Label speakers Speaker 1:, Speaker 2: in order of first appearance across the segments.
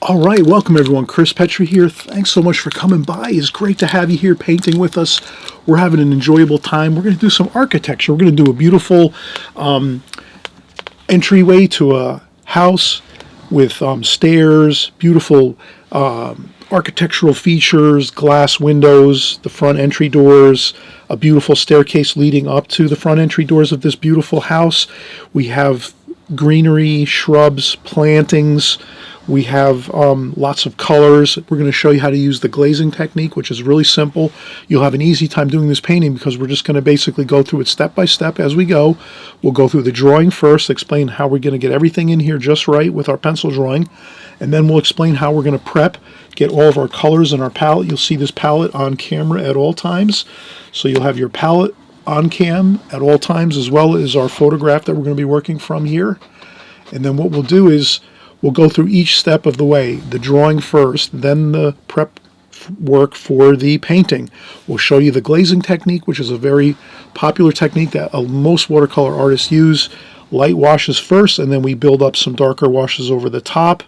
Speaker 1: All right, welcome everyone. Chris Petri here. Thanks so much for coming by. It's great to have you here painting with us. We're having an enjoyable time. We're going to do some architecture. We're going to do a beautiful entryway to a house with stairs, beautiful architectural features, glass windows, the front entry doors, a beautiful staircase leading up to the front entry doors of this beautiful house. We have greenery, shrubs, plantings. We have lots of colors. We're going to show you how to use the glazing technique, which is really simple. You'll have an easy time doing this painting because we're just going to basically go through it step by step as we go. We'll go through the drawing first, explain how we're going to get everything in here just right with our pencil drawing, and then we'll explain how we're going to prep, get all of our colors in our palette. You'll see this palette on camera at all times. So you'll have your palette on cam at all times, as well as our photograph that we're going to be working from here. And then what we'll do is we'll go through each step of the way, the drawing first, then the prep work for the painting. We'll show you the glazing technique, which is a very popular technique that most watercolor artists use. Light washes first, and then we build up some darker washes over the top.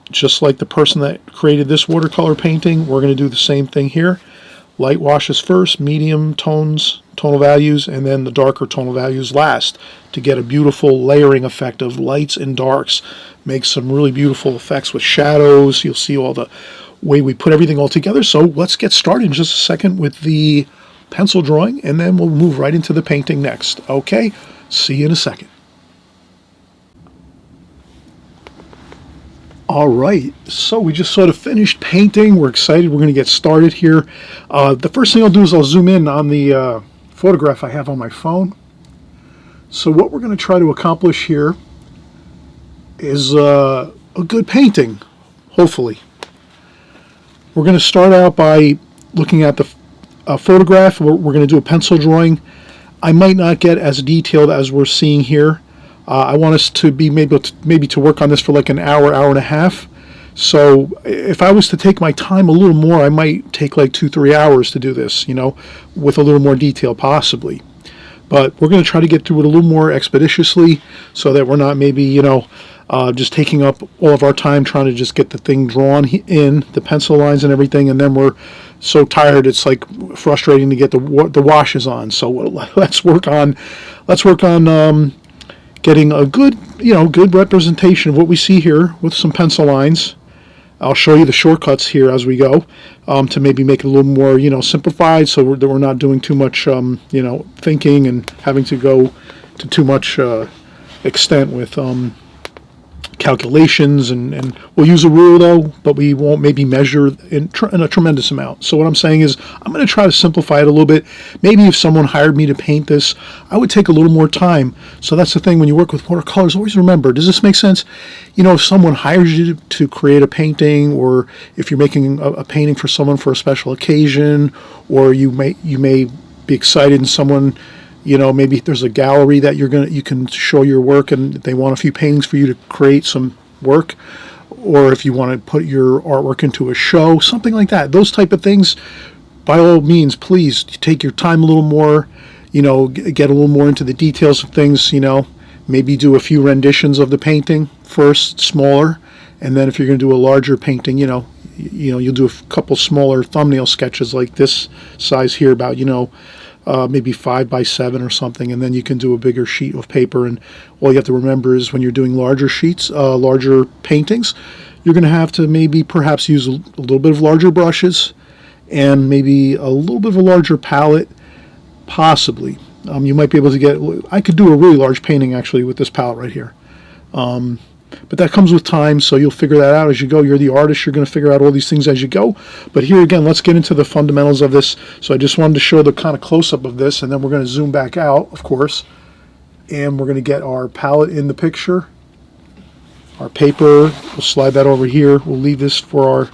Speaker 1: Just like the person that created this watercolor painting, we're going to do the same thing here. Light washes first, medium tones, tonal values, and then the darker tonal values last to get a beautiful layering effect of lights and darks. Make some really beautiful effects with shadows. You'll see all the way we put everything all together. So let's get started in just a second with the pencil drawing, and then we'll move right into the painting next. Okay, see you in a second. All right, so we just sort of finished painting. We're excited. We're going to get started here. The first thing I'll do is I'll zoom in on the photograph I have on my phone. So what we're going to try to accomplish here is a good painting, hopefully. We're going to start out by looking at the photograph. We're going to do a pencil drawing. I might not get as detailed as we're seeing here. I want us to be maybe to work on this for like an hour, hour and a half. So if I was to take my time a little more, I might take like 2-3 hours to do this, you know, with a little more detail possibly. But we're going to try to get through it a little more expeditiously so that we're not maybe, you know, just taking up all of our time trying to just get the thing drawn in, the pencil lines and everything, and then we're so tired it's like frustrating to get the washes on. So let's work on getting a good, good representation of what we see here with some pencil lines. I'll show you the shortcuts here as we go to maybe make it a little more, simplified so that we're not doing too much, thinking and having to go to too much extent with calculations, and we'll use a rule though, but we won't maybe measure in a tremendous amount. So what I'm saying is I'm going to try to simplify it a little bit. Maybe if someone hired me to paint this, I would take a little more time. So that's the thing when you work with watercolors, always remember, does this make sense? If someone hires you to create a painting, or if you're making a painting for someone for a special occasion, or you may be excited and someone, maybe there's a gallery that you can show your work and they want a few paintings for you to create some work, or if you want to put your artwork into a show, something like that. Those type of things, by all means, please take your time a little more, get a little more into the details of things, maybe do a few renditions of the painting first, smaller, and then if you're going to do a larger painting, you'll do a couple smaller thumbnail sketches like this size here, about, maybe 5x7 or something, and then you can do a bigger sheet of paper. And all you have to remember is when you're doing larger sheets, larger paintings, you're going to have to perhaps use a little bit of larger brushes and maybe a little bit of a larger palette, possibly. You might be able to I could do a really large painting actually with this palette right here. But that comes with time, so you'll figure that out as you go. You're the artist. You're going to figure out all these things as you go. But here again, let's get into the fundamentals of this. So I just wanted to show the kind of close-up of this, and then we're going to zoom back out, of course. And we're going to get our palette in the picture. Our paper, we'll slide that over here. We'll leave this for our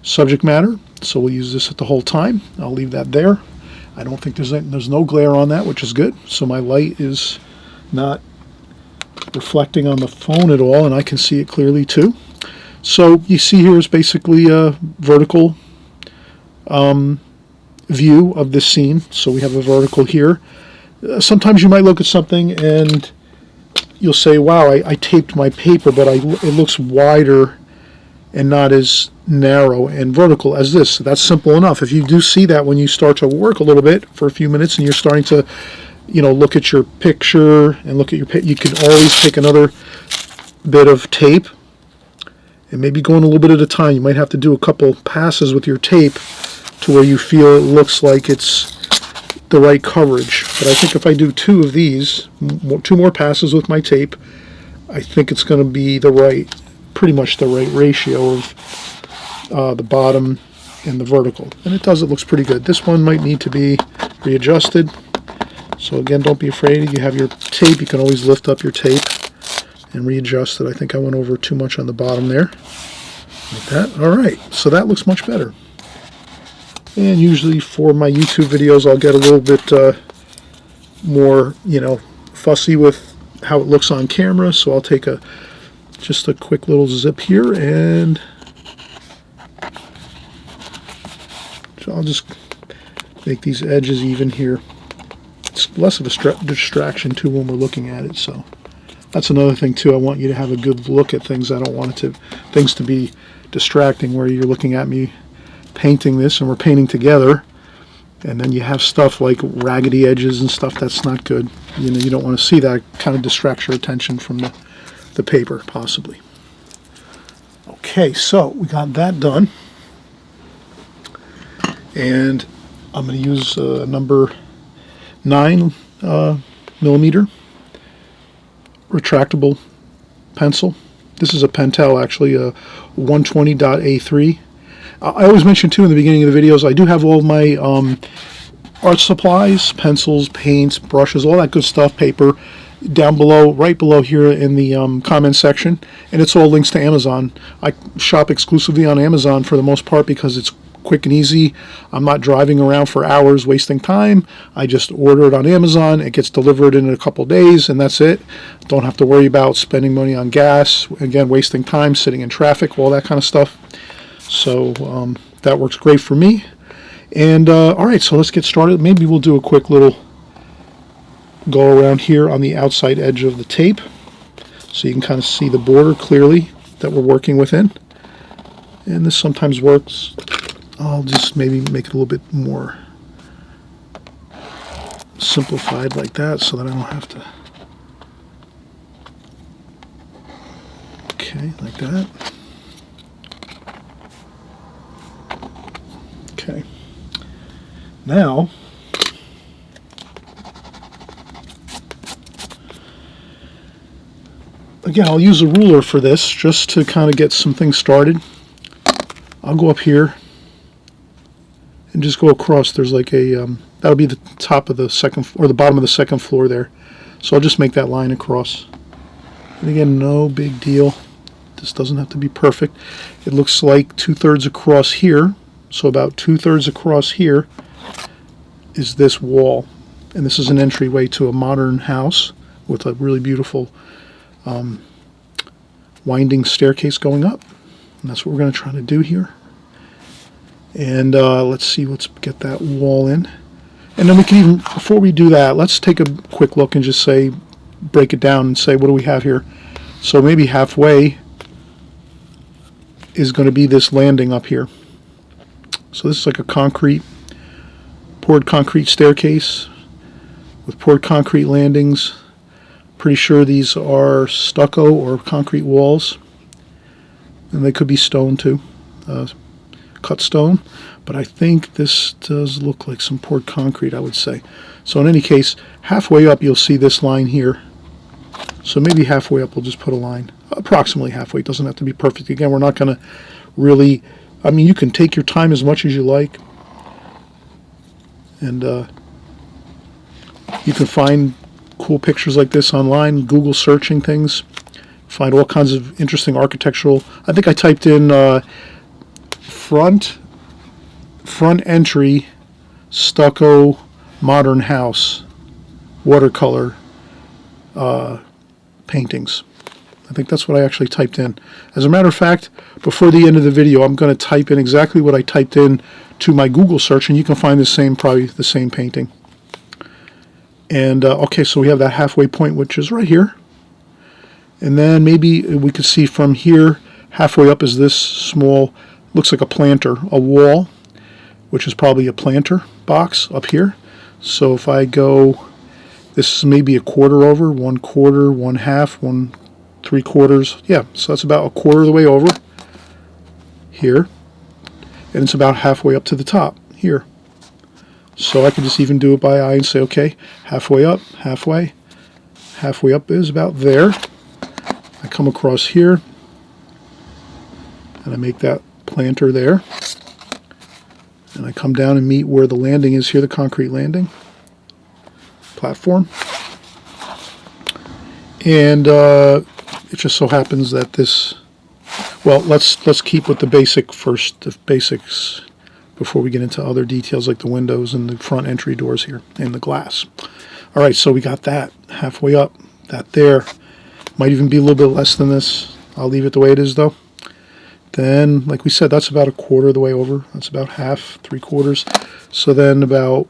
Speaker 1: subject matter. So we'll use this at the whole time. I'll leave that there. I don't think there's no glare on that, which is good. So my light is not reflecting on the phone at all, and I can see it clearly too. So you see here is basically a vertical view of this scene. So we have a vertical here. Sometimes you might look at something and you'll say, wow, I taped my paper, but it looks wider and not as narrow and vertical as this. So that's simple enough. If you do see that when you start to work a little bit for a few minutes and you're starting to, you know, look at your picture and look at your you can always take another bit of tape and maybe going a little bit at a time. You might have to do a couple passes with your tape to where you feel it looks like it's the right coverage. But I think if I do 2 of these, 2 more passes with my tape, I think it's going to be pretty much the right ratio of the bottom and the vertical. And it looks pretty good. This one might need to be readjusted. So again, don't be afraid. You have your tape, you can always lift up your tape and readjust it. I think I went over too much on the bottom there. Like that. Alright, so that looks much better. And usually for my YouTube videos, I'll get a little bit more, you know, fussy with how it looks on camera. So I'll take just a quick little zip here, and so I'll just make these edges even here. It's less of a distraction too when we're looking at it. So that's another thing too. I want you to have a good look at things. I don't want things to be distracting where you're looking at me painting this and we're painting together, and then you have stuff like raggedy edges and stuff. That's not good. You know, you don't want to see that. Kind of distracts your attention from the paper possibly. Okay, so we got that done, and I'm going to use number 9 millimeter retractable pencil. This is a Pentel, actually, a 120.A3. I always mention too in the beginning of the videos, I do have all of my art supplies, pencils, paints, brushes, all that good stuff, paper, down below, right below here in the comment section, and it's all links to Amazon. I shop exclusively on Amazon for the most part because it's quick and easy. I'm not driving around for hours wasting time. I just order it on Amazon. It gets delivered in a couple days, and that's it. Don't have to worry about spending money on gas, again, wasting time, sitting in traffic, all that kind of stuff. So that works great for me. And alright, so let's get started. Maybe we'll do a quick little go around here on the outside edge of the tape so you can kind of see the border clearly that we're working within. And this sometimes works. I'll just maybe make it a little bit more simplified like that so that I don't have to. Okay, like that. Okay. Now, again, I'll use a ruler for this just to kind of get some things started. I'll go up here and just go across. There's like a, that'll be the top of the second, or the bottom of the second floor there. So I'll just make that line across. And again, no big deal. This doesn't have to be perfect. It looks like 2/3 across here. So about 2/3 across here is this wall. And this is an entryway to a modern house with a really beautiful winding staircase going up. And that's what we're going to try to do here. And let's see, let's get that wall in. And then we can even, before we do that, let's take a quick look and just say, break it down and say, what do we have here? So maybe halfway is going to be this landing up here. So this is like a poured concrete staircase with poured concrete landings. Pretty sure these are stucco or concrete walls. And they could be stone too, cut stone. But I think this does look like some poured concrete, I would say. So in any case, halfway up you'll see this line here. So maybe halfway up we'll just put a line. Approximately halfway. It doesn't have to be perfect. Again, we're not going to really, I mean, you can take your time as much as you like. And you can find cool pictures like this online, Google searching things, find all kinds of interesting architectural. I think I typed in front entry stucco modern house watercolor paintings. I think that's what I actually typed in. As a matter of fact, before the end of the video, I'm going to type in exactly what I typed in to my Google search, and you can find the same, probably the same painting. And okay, so we have that halfway point, which is right here. And then maybe we could see from here Halfway up is this small, looks like a planter, a wall, which is probably a planter box up here. So if I go, this is maybe a quarter over, 1/4, 1/2, 1 3/4. Yeah, so that's about a quarter of the way over here. And it's about halfway up to the top here. So I can just even do it by eye and say, okay, halfway up, halfway up is about there. I come across here and I make that planter there. And I come down and meet where the landing is here, the concrete landing platform. And it just so happens that this, well, let's keep with the basic first, the basics, before we get into other details like the windows and the front entry doors here and the glass. All right, so we got that halfway up, that there. Might even be a little bit less than this. I'll leave it the way it is though. Then, like we said, that's about a quarter of the way over. That's about half, 3/4. So then about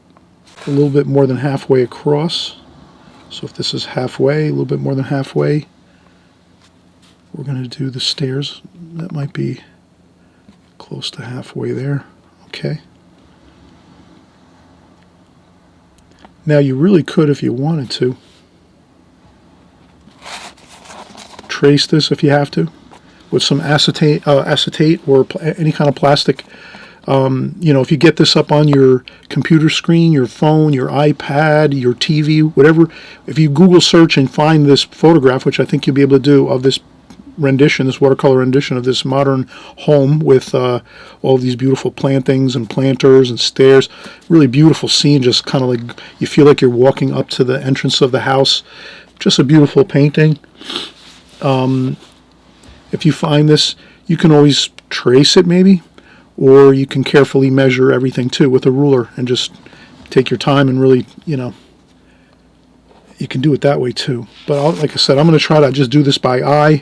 Speaker 1: a little bit more than halfway across. So if this is halfway, a little bit more than halfway, we're going to do the stairs. That might be close to halfway there. Okay. Now you really could, if you wanted to, trace this if you have to with some acetate or any kind of plastic. You know, if you get this up on your computer screen, your phone, your iPad, your TV, whatever, if you Google search and find this photograph, which I think you'll be able to do, of this rendition, this watercolor rendition of this modern home with all these beautiful plantings and planters and stairs, really beautiful scene, just kind of like you feel like you're walking up to the entrance of the house. Just a beautiful painting. If you find this, you can always trace it maybe, or you can carefully measure everything too with a ruler and just take your time and really, you know, you can do it that way too. But like I said, I'm going to try to just do this by eye,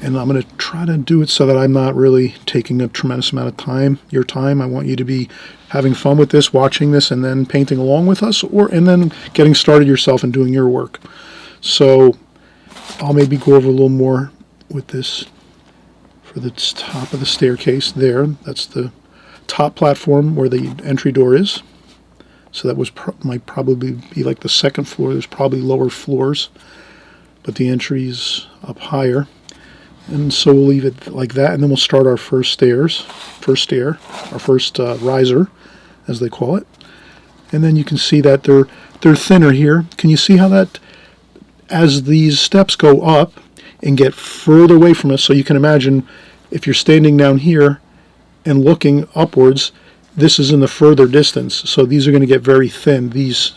Speaker 1: and I'm going to try to do it so that I'm not really taking a tremendous amount of time, your time. I want you to be having fun with this, watching this, and then painting along with us, and then getting started yourself and doing your work. So I'll maybe go over a little more with this for the top of the staircase there. That's the top platform where the entry door is. So that might probably be like the second floor. There's probably lower floors, but the entry's up higher. And so we'll leave it like that, and then we'll start our first stair, our first riser, as they call it. And then you can see that they're thinner here. Can you see how that, as these steps go up and get further away from us, so you can imagine if you're standing down here and looking upwards, this is in the further distance. So these are going to get very thin, these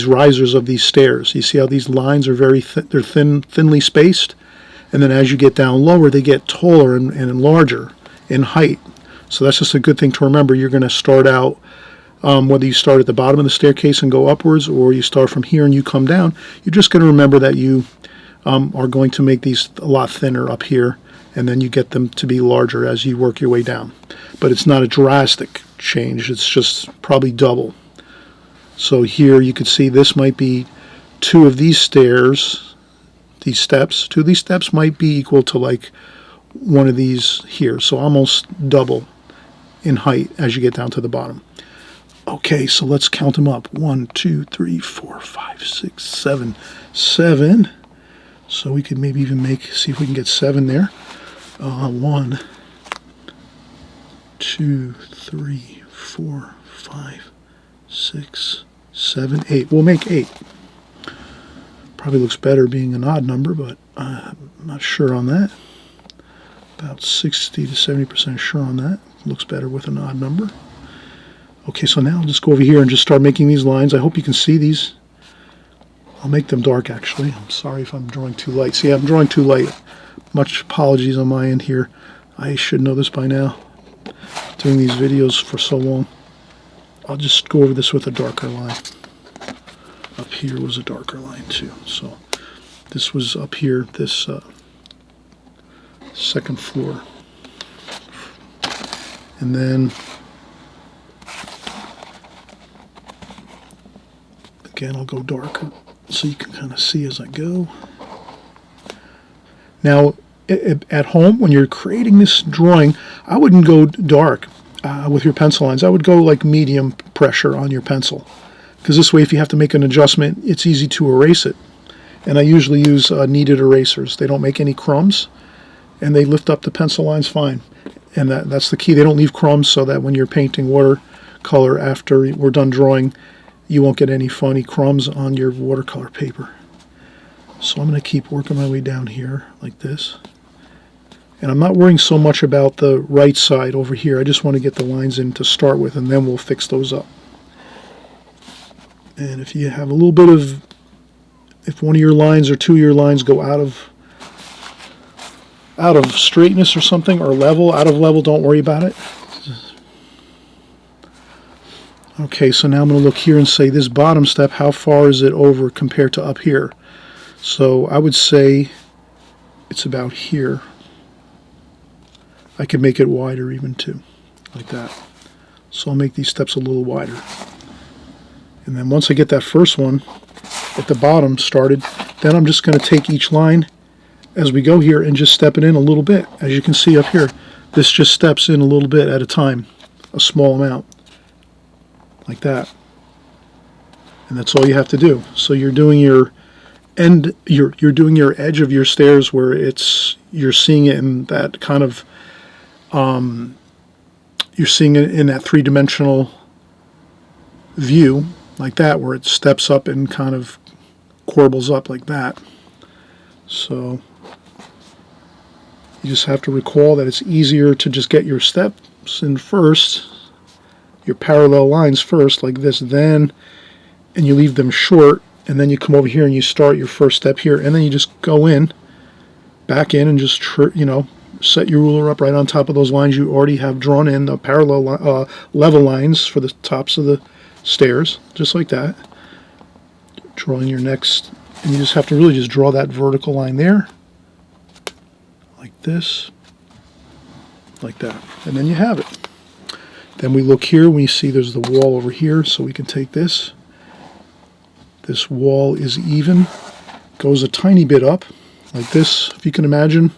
Speaker 1: risers of these stairs. You see how these lines are very they're thinly spaced? And then as you get down lower, they get taller and larger in height. So that's just a good thing to remember. You're going to start out, whether you start at the bottom of the staircase and go upwards, or you start from here and you come down, you're just going to remember that you are going to make these a lot thinner up here, and then you get them to be larger as you work your way down. But it's not a drastic change. It's just probably double. So here you can see this might be two of these stairs. These steps, two of these steps might be equal to like one of these here, so almost double in height as you get down to the bottom. Okay, so let's count them up. 1, 2, 3, 4, 5, 6, 7. 7. So we could maybe even see if we can get 7 there. 1, 2, 3, 4, 5, 6, 7, 8. We'll make 8. Probably looks better being an odd number, but I'm not sure on that. About 60 to 70% sure on that. Looks better with an odd number. Okay, so now I'll just go over here and just start making these lines. I hope you can see these. I'll make them dark, actually. I'm sorry if I'm drawing too light. See, I'm drawing too light. Much apologies on my end here. I should know this by now. Doing these videos for so long. I'll just go over this with a darker line. Up here was a darker line too. So this was up here, this second floor. And then again, I'll go darker so you can kind of see as I go. Now, at home, when you're creating this drawing, I wouldn't go dark with your pencil lines. I would go like medium pressure on your pencil, because this way if you have to make an adjustment, it's easy to erase it. And I usually use kneaded erasers. They don't make any crumbs, and they lift up the pencil lines fine. And that's the key. They don't leave crumbs, so that when you're painting watercolor after we're done drawing, you won't get any funny crumbs on your watercolor paper. So I'm going to keep working my way down here like this. And I'm not worrying so much about the right side over here. I just want to get the lines in to start with, and then we'll fix those up. And if you have a little bit of, if one of your lines or two of your lines go out of straightness or something, or out of level, don't worry about it. Okay, so now I'm going to look here and say this bottom step, how far is it over compared to up here? So I would say it's about here. I could make it wider even too, like that. So I'll make these steps a little wider. And then once I get that first one at the bottom started, then I'm just going to take each line as we go here and just step it in a little bit. As you can see up here, this just steps in a little bit at a time, a small amount, like that. And that's all you have to do. So you're doing your end, you're doing your edge of your stairs where you're seeing it in that kind of you're seeing it in that three-dimensional view, like that, where it steps up and kind of corbels up like that. So you just have to recall that it's easier to just get your steps in first, your parallel lines first, like this, then, and you leave them short, and then you come over here and you start your first step here, and then you just go in, back in, and just, set your ruler up right on top of those lines you already have drawn in, the parallel level lines for the tops of the stairs, just like that. Drawing your next, and you just have to really just draw that vertical line there, like this, like that, and then you have it. Then we look here, we see there's the wall over here, so we can take this. This wall is even, goes a tiny bit up, like this, if you can imagine.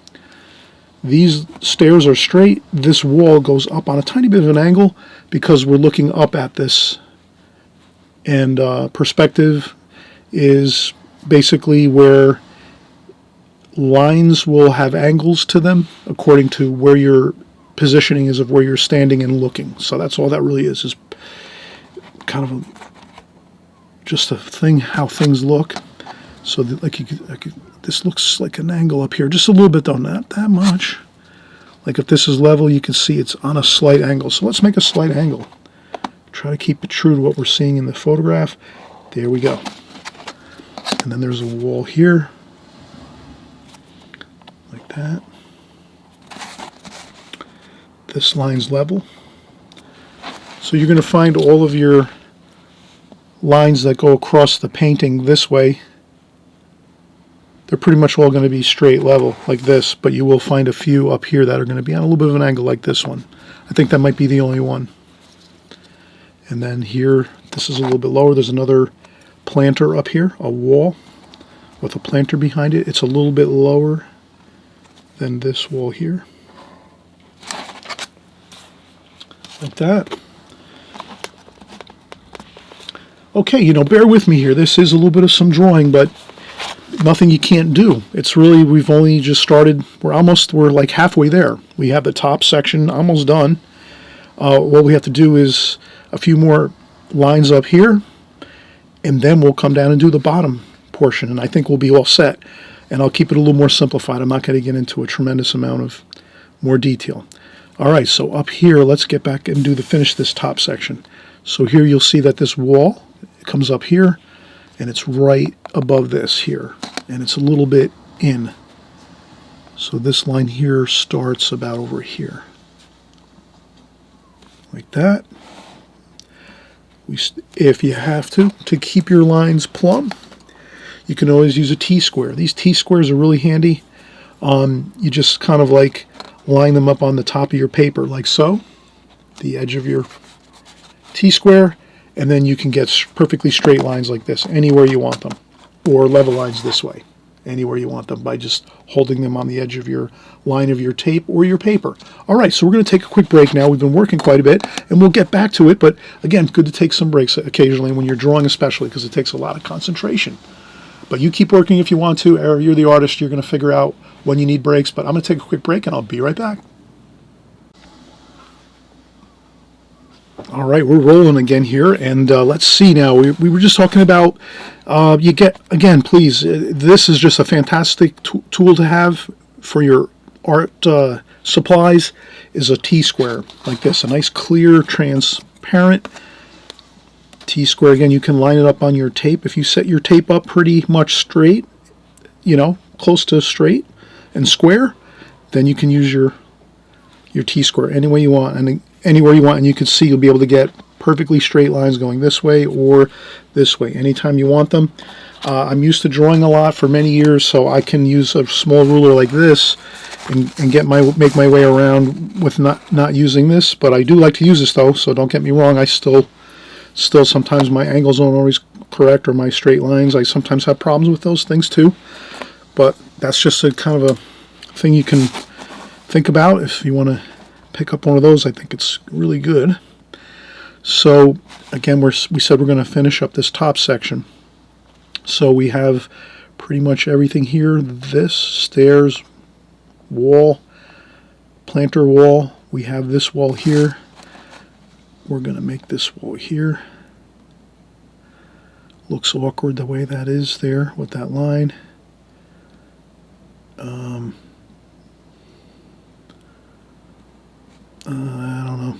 Speaker 1: These stairs are straight. This wall goes up on a tiny bit of an angle because we're looking up at this. And perspective is basically where lines will have angles to them according to where your positioning is of where you're standing and looking. So that's all that really is kind of just a thing, how things look. So that, this looks like an angle up here, just a little bit though, not that much. Like if this is level, you can see it's on a slight angle. So let's make a slight angle. Try to keep it true to what we're seeing in the photograph. There we go. And then there's a wall here, like that. This line's level. So you're going to find all of your lines that go across the painting this way, they're pretty much all going to be straight level like this, but you will find a few up here that are going to be on a little bit of an angle like this one. I think that might be the only one. And then here, this is a little bit lower. There's another planter up here, a wall with a planter behind it. It's a little bit lower than this wall here. Like that. Okay, bear with me here. This is a little bit of some drawing, but nothing you can't do. It's really, we've only just started. We're like halfway there. We have the top section almost done. What we have to do is a few more lines up here, and then we'll come down and do the bottom portion, and I think we'll be all set. And I'll keep it a little more simplified. I'm not going to get into a tremendous amount of more detail. All right, so up here, let's get back and finish this top section. So here you'll see that this wall comes up here, and it's right above this here, and it's a little bit in. So this line here starts about over here, like that. If you have to keep your lines plumb, you can always use a T-square. These T-squares are really handy. You just kind of like line them up on the top of your paper like so, the edge of your T-square, and then you can get perfectly straight lines like this anywhere you want them, or level lines this way. anywhere you want them by just holding them on the edge of your line of your tape or your paper. All right, so we're going to take a quick break now. We've been working quite a bit, and we'll get back to it. But again, good to take some breaks occasionally when you're drawing, especially because it takes a lot of concentration. But you keep working if you want to. Or you're the artist. You're going to figure out when you need breaks. But I'm going to take a quick break, and I'll be right back. All right, we're rolling again here, and let's see now. We were just talking about, you get, again, please, this is just a fantastic tool to have for your art supplies, is a T-square like this, a nice clear, transparent T-square. Again, you can line it up on your tape. If you set your tape up pretty much straight, you know, close to straight and square, then you can use your T-square any way you want, and anywhere you want, and you can see you'll be able to get perfectly straight lines going this way or this way anytime you want them. I'm used to drawing a lot for many years, so I can use a small ruler like this and make my way around with not using this. But I do like to use this though, so don't get me wrong. I still sometimes my angles aren't always correct, or my straight lines. I sometimes have problems with those things too. But that's just a kind of a thing you can think about if you want to pick up one of those. I think it's really good. So again, we said we're going to finish up this top section. So we have pretty much everything here. This stairs, wall, planter wall. We have this wall here. We're going to make this wall here. Looks awkward the way that is there with that line. I don't know.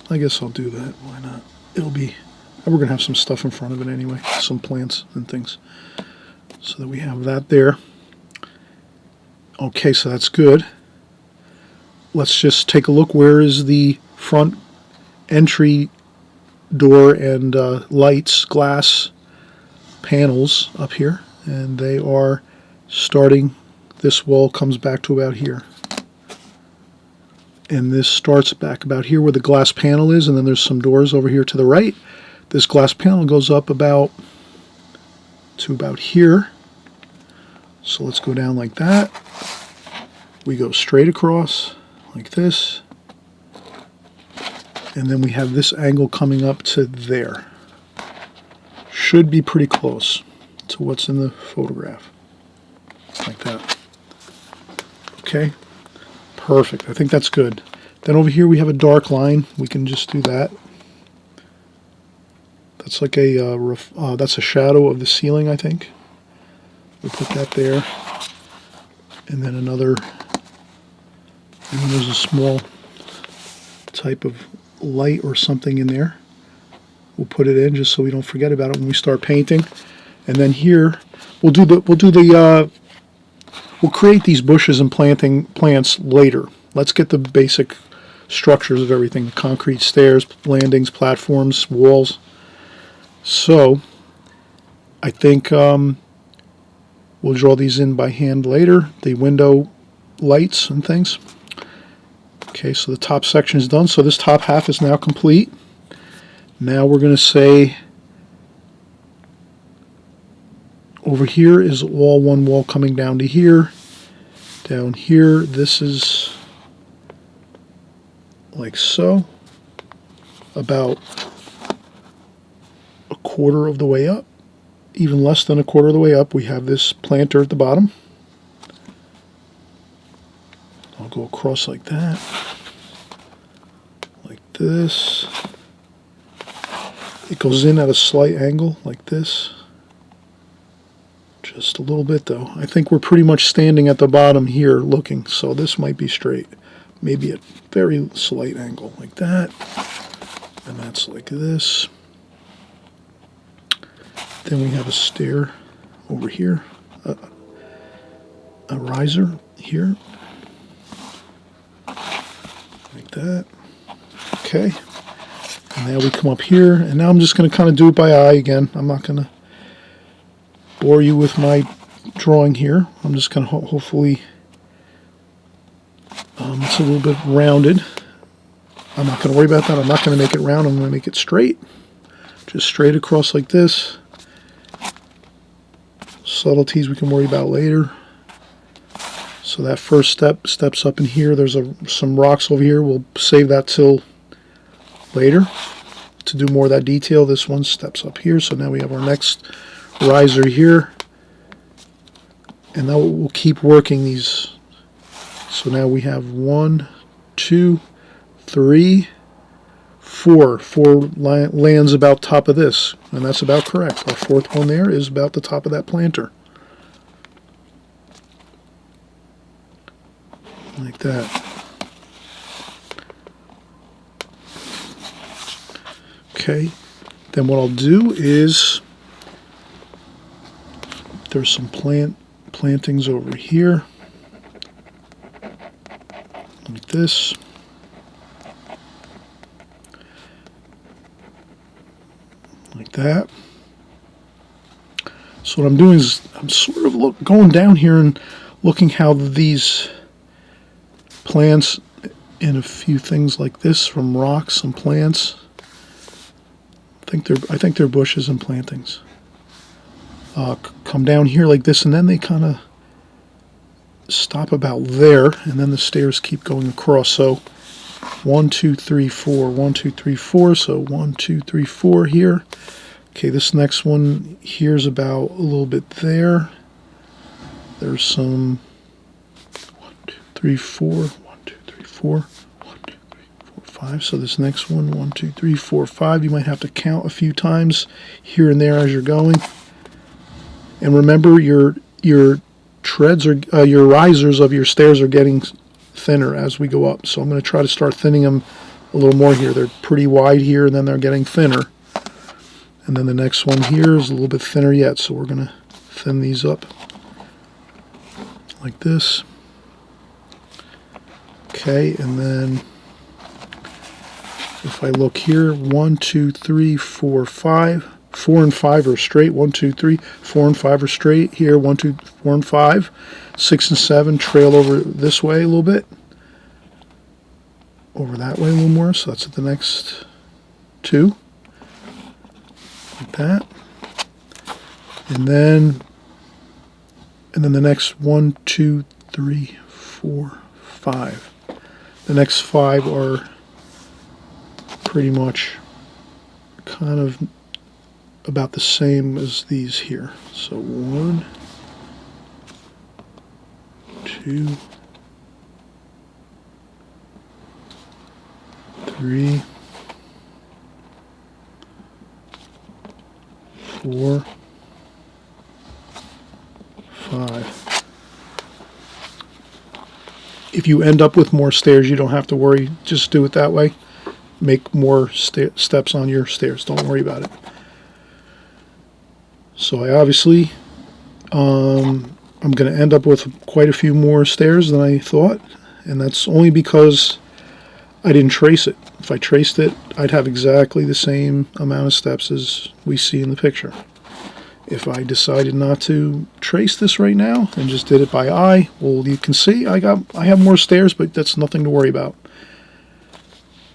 Speaker 1: I guess I'll do that. Why not? We're going to have some stuff in front of it anyway. Some plants and things. So that we have that there. Okay, so that's good. Let's just take a look. Where is the front entry door and lights, glass panels up here? And they are starting, this wall comes back to about here. And this starts back about here where the glass panel is, and then there's some doors over here to the right. This glass panel goes up to about here. So let's go down like that. We go straight across like this. And then we have this angle coming up to there. Should be pretty close to what's in the photograph. Like that. Okay. Perfect. I think that's good. Then over here we have a dark line. We can just do that. That's like that's a shadow of the ceiling, I think. We put that there. And then another, and then there's a small type of light or something in there. We'll put it in just so we don't forget about it when we start painting. And then here we'll create these bushes and plants later. Let's get the basic structures of everything: the concrete stairs, landings, platforms, walls. So I think we'll draw these in by hand later, the window lights and things. Okay, so the top section is done. So this top half is now complete. Now we're going to say over here is all one wall coming down to here. Down here, this is like so, about a quarter of the way up, even less than a quarter of the way up. We have this planter at the bottom. I'll go across like that, like this. It goes in at a slight angle like this. Just a little bit though. I think we're pretty much standing at the bottom here looking, so this might be straight. Maybe a very slight angle like that. And that's like this. Then we have a stair over here. A riser here. Like that. Okay. And now we come up here, and now I'm just going to kind of do it by eye again. I'm not going to bore you with my drawing here. I'm just going to hopefully, it's a little bit rounded. I'm not going to worry about that. I'm not going to make it round. I'm going to make it straight. Just straight across like this. subtleties we can worry about later. So that first steps up in here. There's some rocks over here. We'll save that till later to do more of that detail. This one steps up here. So now we have our next riser here. And now we'll keep working these. So now we have 1, 2, 3, 4. 4 lands about top of this. And that's about correct. Our fourth one there is about the top of that planter. Like that. Okay. Then what I'll do is there's some plantings over here. Like this. Like that. So what I'm doing is I'm sort of going down here and looking how these plants and a few things like this from rocks, some plants. I think they're bushes and plantings. Come down here like this, and then they kind of stop about there, and then the stairs keep going across. So 1, 2, 3, 4, 1, 2, 3, 4. So 1, 2, 3, 4 here. Okay, this next one here's about a little bit there. There's some 1, 2, 3, 4, 1, 2, 3, 4, 1, 2, 3, 4, 5. So this next one, 1, 2, 3, 4, 5. You might have to count a few times here and there as you're going. And remember, your treads are your risers of your stairs are getting thinner as we go up. So I'm going to try to start thinning them a little more here. They're pretty wide here, and then they're getting thinner. And then the next one here is a little bit thinner yet. So we're going to thin these up like this. Okay, and then if I look here, 1, 2, 3, 4, 5. 4 and 5 are straight. 1, 2, 3, 4 and 5 are straight. Here, 1, 2, 4 and 5. 6 and 7 trail over this way a little bit. Over that way a little more. So that's the next 2. Like that. And then the next 1, 2, 3, 4, 5. The next 5 are pretty much kind of about the same as these here. So 1, 2, 3, 4, 5. If you end up with more stairs, you don't have to worry. Just do it that way. Make more steps on your stairs. Don't worry about it. So I obviously, I'm going to end up with quite a few more stairs than I thought, and that's only because I didn't trace it. If I traced it, I'd have exactly the same amount of steps as we see in the picture. If I decided not to trace this right now and just did it by eye, well, you can see I have more stairs, but that's nothing to worry about.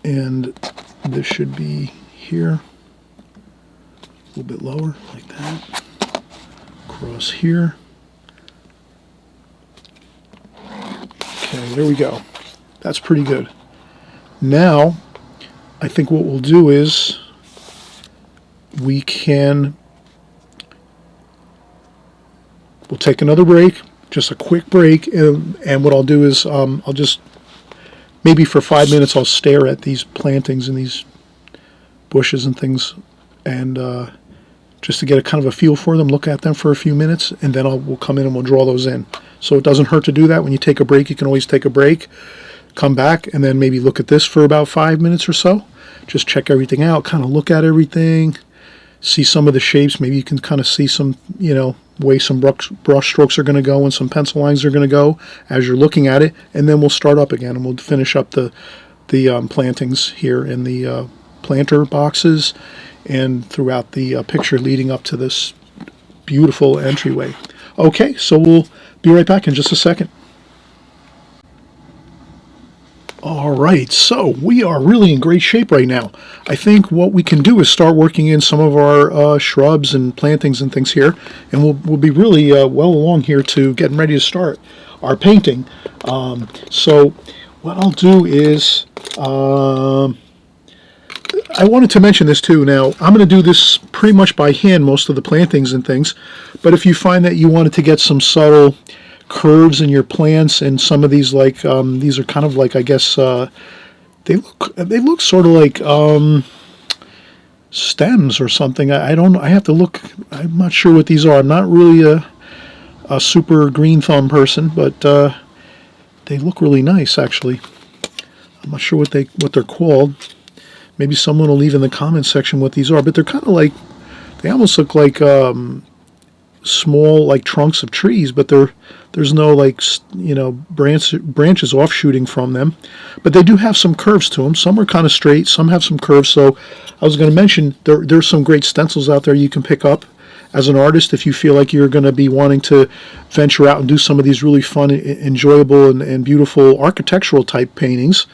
Speaker 1: And this should be here. A little bit lower, like that. Across here. Okay, there we go. That's pretty good. Now, I think what we'll do is we'll take another break, just a quick break, and what I'll do is I'll just, maybe for 5 minutes, I'll stare at these plantings and these bushes and things, and just to get a kind of a feel for them, look at them for a few minutes, and then we'll come in and we'll draw those in. So it doesn't hurt to do that. When you take a break, you can always take a break, come back, and then maybe look at this for about 5 minutes or so. Just check everything out, kind of look at everything, see some of the shapes. Maybe you can kind of see some, way some brush strokes are going to go and some pencil lines are going to go as you're looking at it, and then we'll start up again and we'll finish up the plantings here in the planter boxes and throughout the picture leading up to this beautiful entryway. Okay, so we'll be right back in just a second. All right, so we are really in great shape right now. I think what we can do is start working in some of our shrubs and plantings and things here, and we'll be really well along here to getting ready to start our painting. So what I'll do is, I wanted to mention this too. Now, I'm going to do this pretty much by hand, most of the plantings and things, but if you find that you wanted to get some subtle curves in your plants, and some of these, like these are kind of like, I guess they look sort of like stems or something. I don't know. I have to look. I'm not sure what these are. I'm not really a super green thumb person, but they look really nice actually. I'm not sure what they're called. Maybe someone will leave in the comments section what these are, but they're kind of like, they almost look like small, like trunks of trees, but there's no, like, you know, branches offshooting from them, but they do have some curves to them. Some are kind of straight, some have some curves. So I was going to mention there's some great stencils out there you can pick up as an artist if you feel like you're going to be wanting to venture out and do some of these really fun, enjoyable, and beautiful architectural type paintings,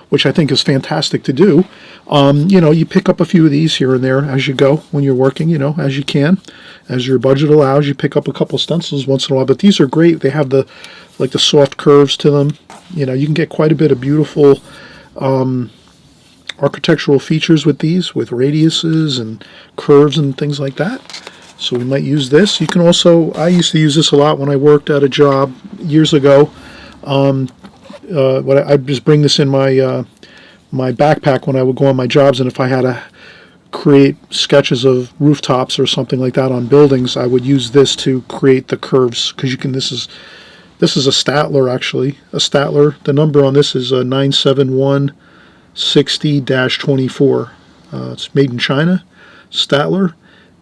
Speaker 1: which I think is fantastic to do. You know, you pick up a few of these here and there as you go when you're working, you know, as you can. As your budget allows, you pick up a couple stencils once in a while, but these are great. They have the soft curves to them. You know, you can get quite a bit of beautiful architectural features with these, with radiuses and curves and things like that. So we might use this. You can also, I used to use this a lot when I worked at a job years ago. I just bring this in my my backpack when I would go on my jobs, and if I had to create sketches of rooftops or something like that on buildings, I would use this to create the curves, because you can. This is a Statler actually. A Statler. The number on this is 97160-24. It's made in China. Statler.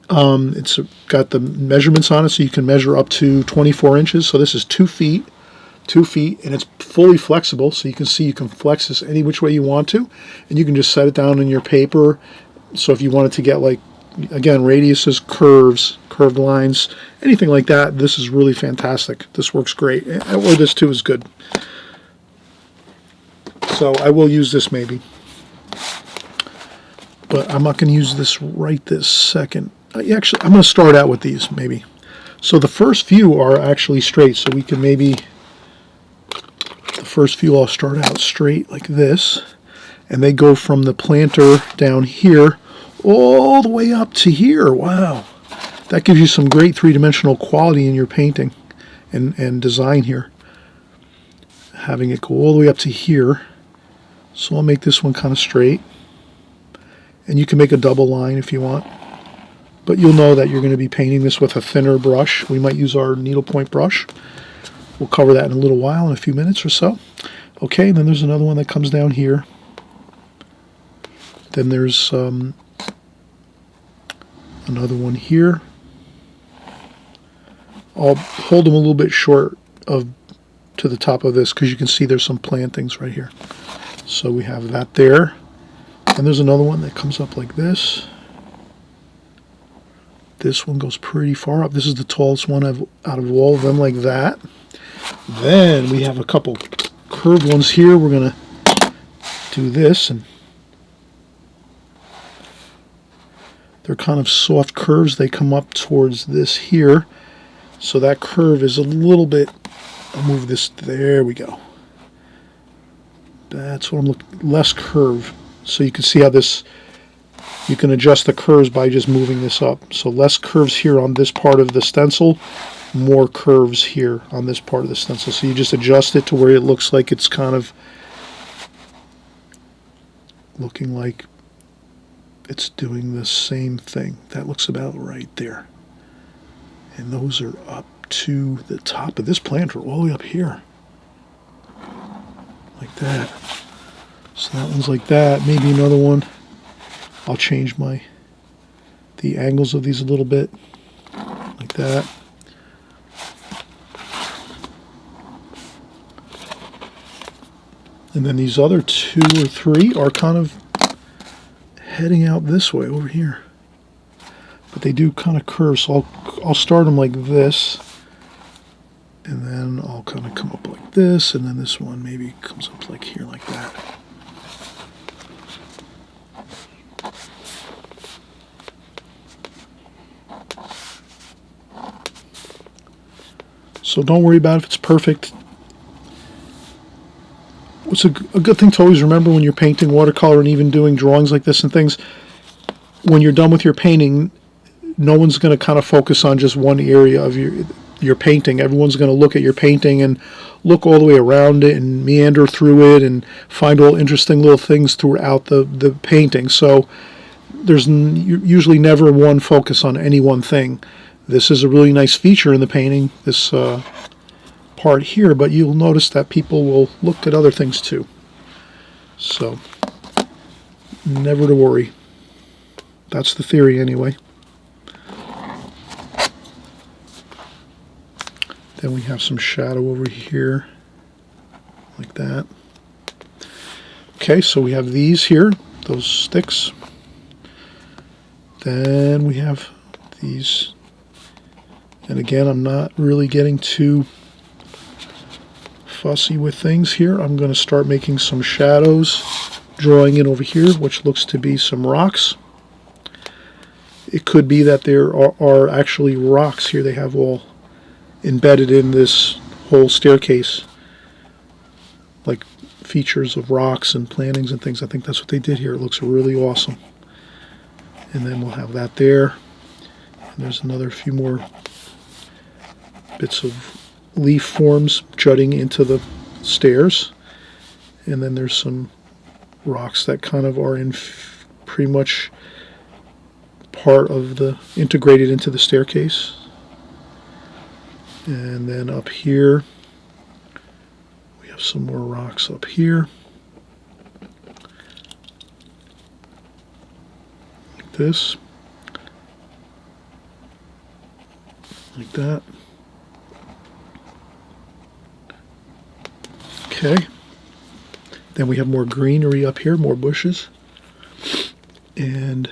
Speaker 1: It's got the measurements on it, so you can measure up to 24 inches. So this is 2 feet. 2 feet, and it's fully flexible, so you can see you can flex this any which way you want to, and you can just set it down in your paper. So if you wanted to get, like, again, radiuses, curves, curved lines, anything like that, this is really fantastic. This works great, or this too is good. So I will use this maybe, but I'm not going to use this right this second. Actually, I'm going to start out with these maybe. So the first few are actually straight, so we can maybe, the first few I'll start out straight like this, and they go from the planter down here all the way up to here. Wow, that gives you some great three-dimensional quality in your painting and design here, having it go all the way up to here. So I'll make this one kind of straight, and you can make a double line if you want, but you'll know that you're going to be painting this with a thinner brush. We might use our needlepoint brush. We'll cover that in a little while, in a few minutes or so. Okay, and then there's another one that comes down here. Then there's another one here. I'll hold them a little bit short to the top of this, because you can see there's some plantings right here. So we have that there. And there's another one that comes up like this. This one goes pretty far up. This is the tallest one out of all of them, like that. Then we have a couple curved ones here. We're going to do this, and they're kind of soft curves. They come up towards this here. So that curve is a little bit, I'll move this, there we go. That's what I'm looking, less curve. So you can see how this, you can adjust the curves by just moving this up. So less curves here on this part of the stencil, more curves here on this part of the stencil. So you just adjust it to where it looks like it's kind of looking like it's doing the same thing. That looks about right there. And those are up to the top of this planter, all the way up here. Like that. So that one's like that. Maybe another one. I'll change the angles of these a little bit. Like that. And then these other 2 or 3 are kind of heading out this way over here. But they do kind of curve, so I'll start them like this, and then I'll kind of come up like this, and then this one maybe comes up like here like that. So don't worry about if it's perfect. What's a good thing to always remember when you're painting watercolor and even doing drawings like this and things, when you're done with your painting, no one's going to kind of focus on just one area of your painting. Everyone's going to look at your painting and look all the way around it and meander through it and find all interesting little things throughout the painting. So there's usually never one focus on any one thing. This is a really nice feature in the painting, this part here, but you'll notice that people will look at other things too. So never to worry. That's the theory anyway. Then we have some shadow over here, like that. Okay, so we have these here, those sticks. Then we have these. And again, I'm not really getting too fussy with things here. I'm going to start making some shadows, drawing in over here, which looks to be some rocks. It could be that there are actually rocks here. They have all embedded in this whole staircase, like features of rocks and plantings and things. I think that's what they did here. It looks really awesome. And then we'll have that there. And there's another few more bits of leaf forms jutting into the stairs. And then there's some rocks that kind of are in pretty much part of the integrated into the staircase. And then up here we have some more rocks up here, like this, like that. Okay, then we have more greenery up here, more bushes, and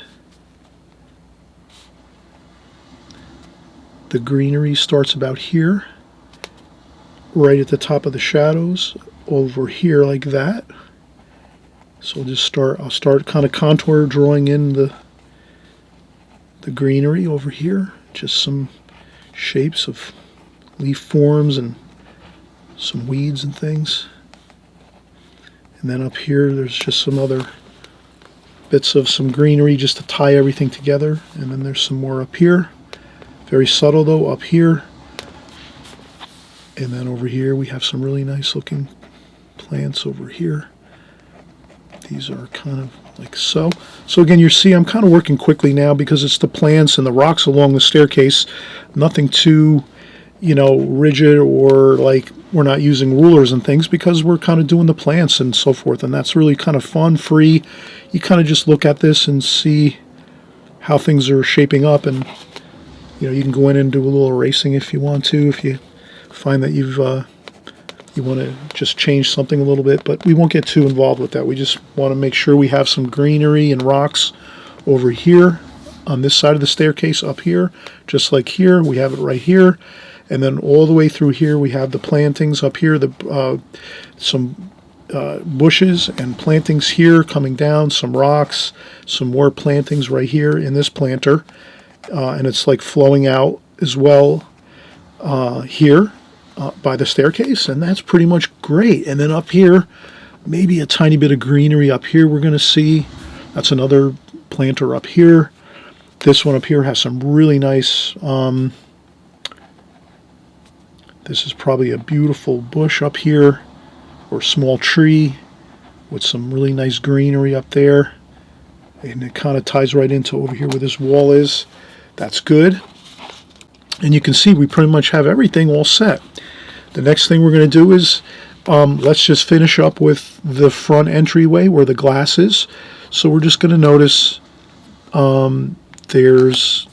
Speaker 1: the greenery starts about here, right at the top of the shadows, over here like that. So I'll start kind of contour drawing in the greenery over here, just some shapes of leaf forms and some weeds and things. And then up here there's just some other bits of some greenery just to tie everything together. And then there's some more up here. Very subtle though, up here. And then over here we have some really nice looking plants over here. These are kind of like so. So again, you see I'm kind of working quickly now because it's the plants and the rocks along the staircase. Nothing too, rigid, or like we're not using rulers and things, because we're kind of doing the plants and so forth. And that's really kind of fun, free. You kind of just look at this and see how things are shaping up, and you can go in and do a little erasing if you want to, if you find that you want to just change something a little bit, but we won't get too involved with that. We just want to make sure we have some greenery and rocks over here on this side of the staircase, up here, just like here. We have it right here, and then all the way through here we have the plantings up here, some bushes and plantings here coming down, some rocks, some more plantings right here in this planter, and it's like flowing out as well here by the staircase, and that's pretty much great. And then up here, maybe a tiny bit of greenery up here we're going to see. That's another planter up here. This one up here has some really nice, this is probably a beautiful bush up here, or small tree with some really nice greenery up there. And it kind of ties right into over here where this wall is. That's good. And you can see we pretty much have everything all set. The next thing we're going to do is let's just finish up with the front entryway where the glass is. So we're just going to notice there's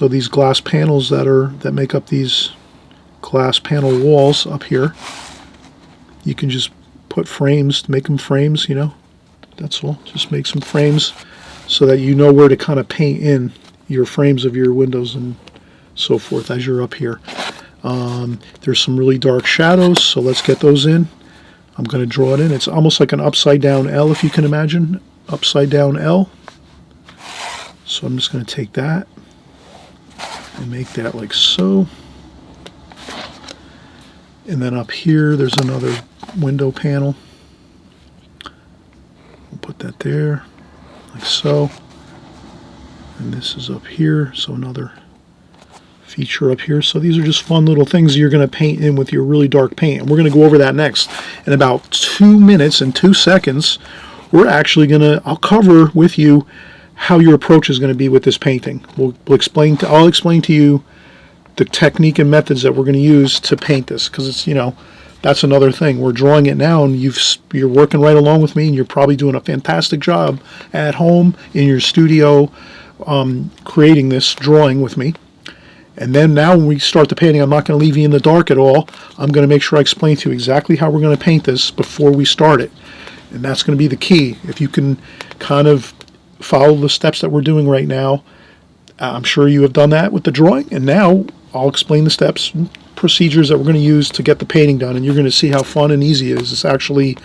Speaker 1: these glass panels that make up these glass panel walls up here. You can just put frames, make them frames, that's all. Just make some frames so that you know where to kind of paint in your frames of your windows and so forth as you're up here. There's some really dark shadows, so let's get those in. I'm going to draw it in. It's almost like an upside down L, if you can imagine. Upside down L. So I'm just going to take that and make that like so. And then up here, there's another window panel. We'll put that there, like so. And this is up here, so another feature up here. So these are just fun little things you're going to paint in with your really dark paint. And we're going to go over that next. In about 2 minutes and 2 seconds, we're actually going to, I'll cover with you how your approach is going to be with this painting. I'll explain to you the technique and methods that we're going to use to paint this, because it's, you know, that's another thing. We're drawing it now, and you're working right along with me, and you're probably doing a fantastic job at home in your studio creating this drawing with me. And then now when we start the painting, I'm not going to leave you in the dark at all. I'm going to make sure I explain to you exactly how we're going to paint this before we start it. And that's going to be the key. If you can kind of follow the steps that we're doing right now, I'm sure you have done that with the drawing. And now I'll explain the steps and procedures that we're going to use to get the painting done. And you're going to see how fun and easy it is. It's actually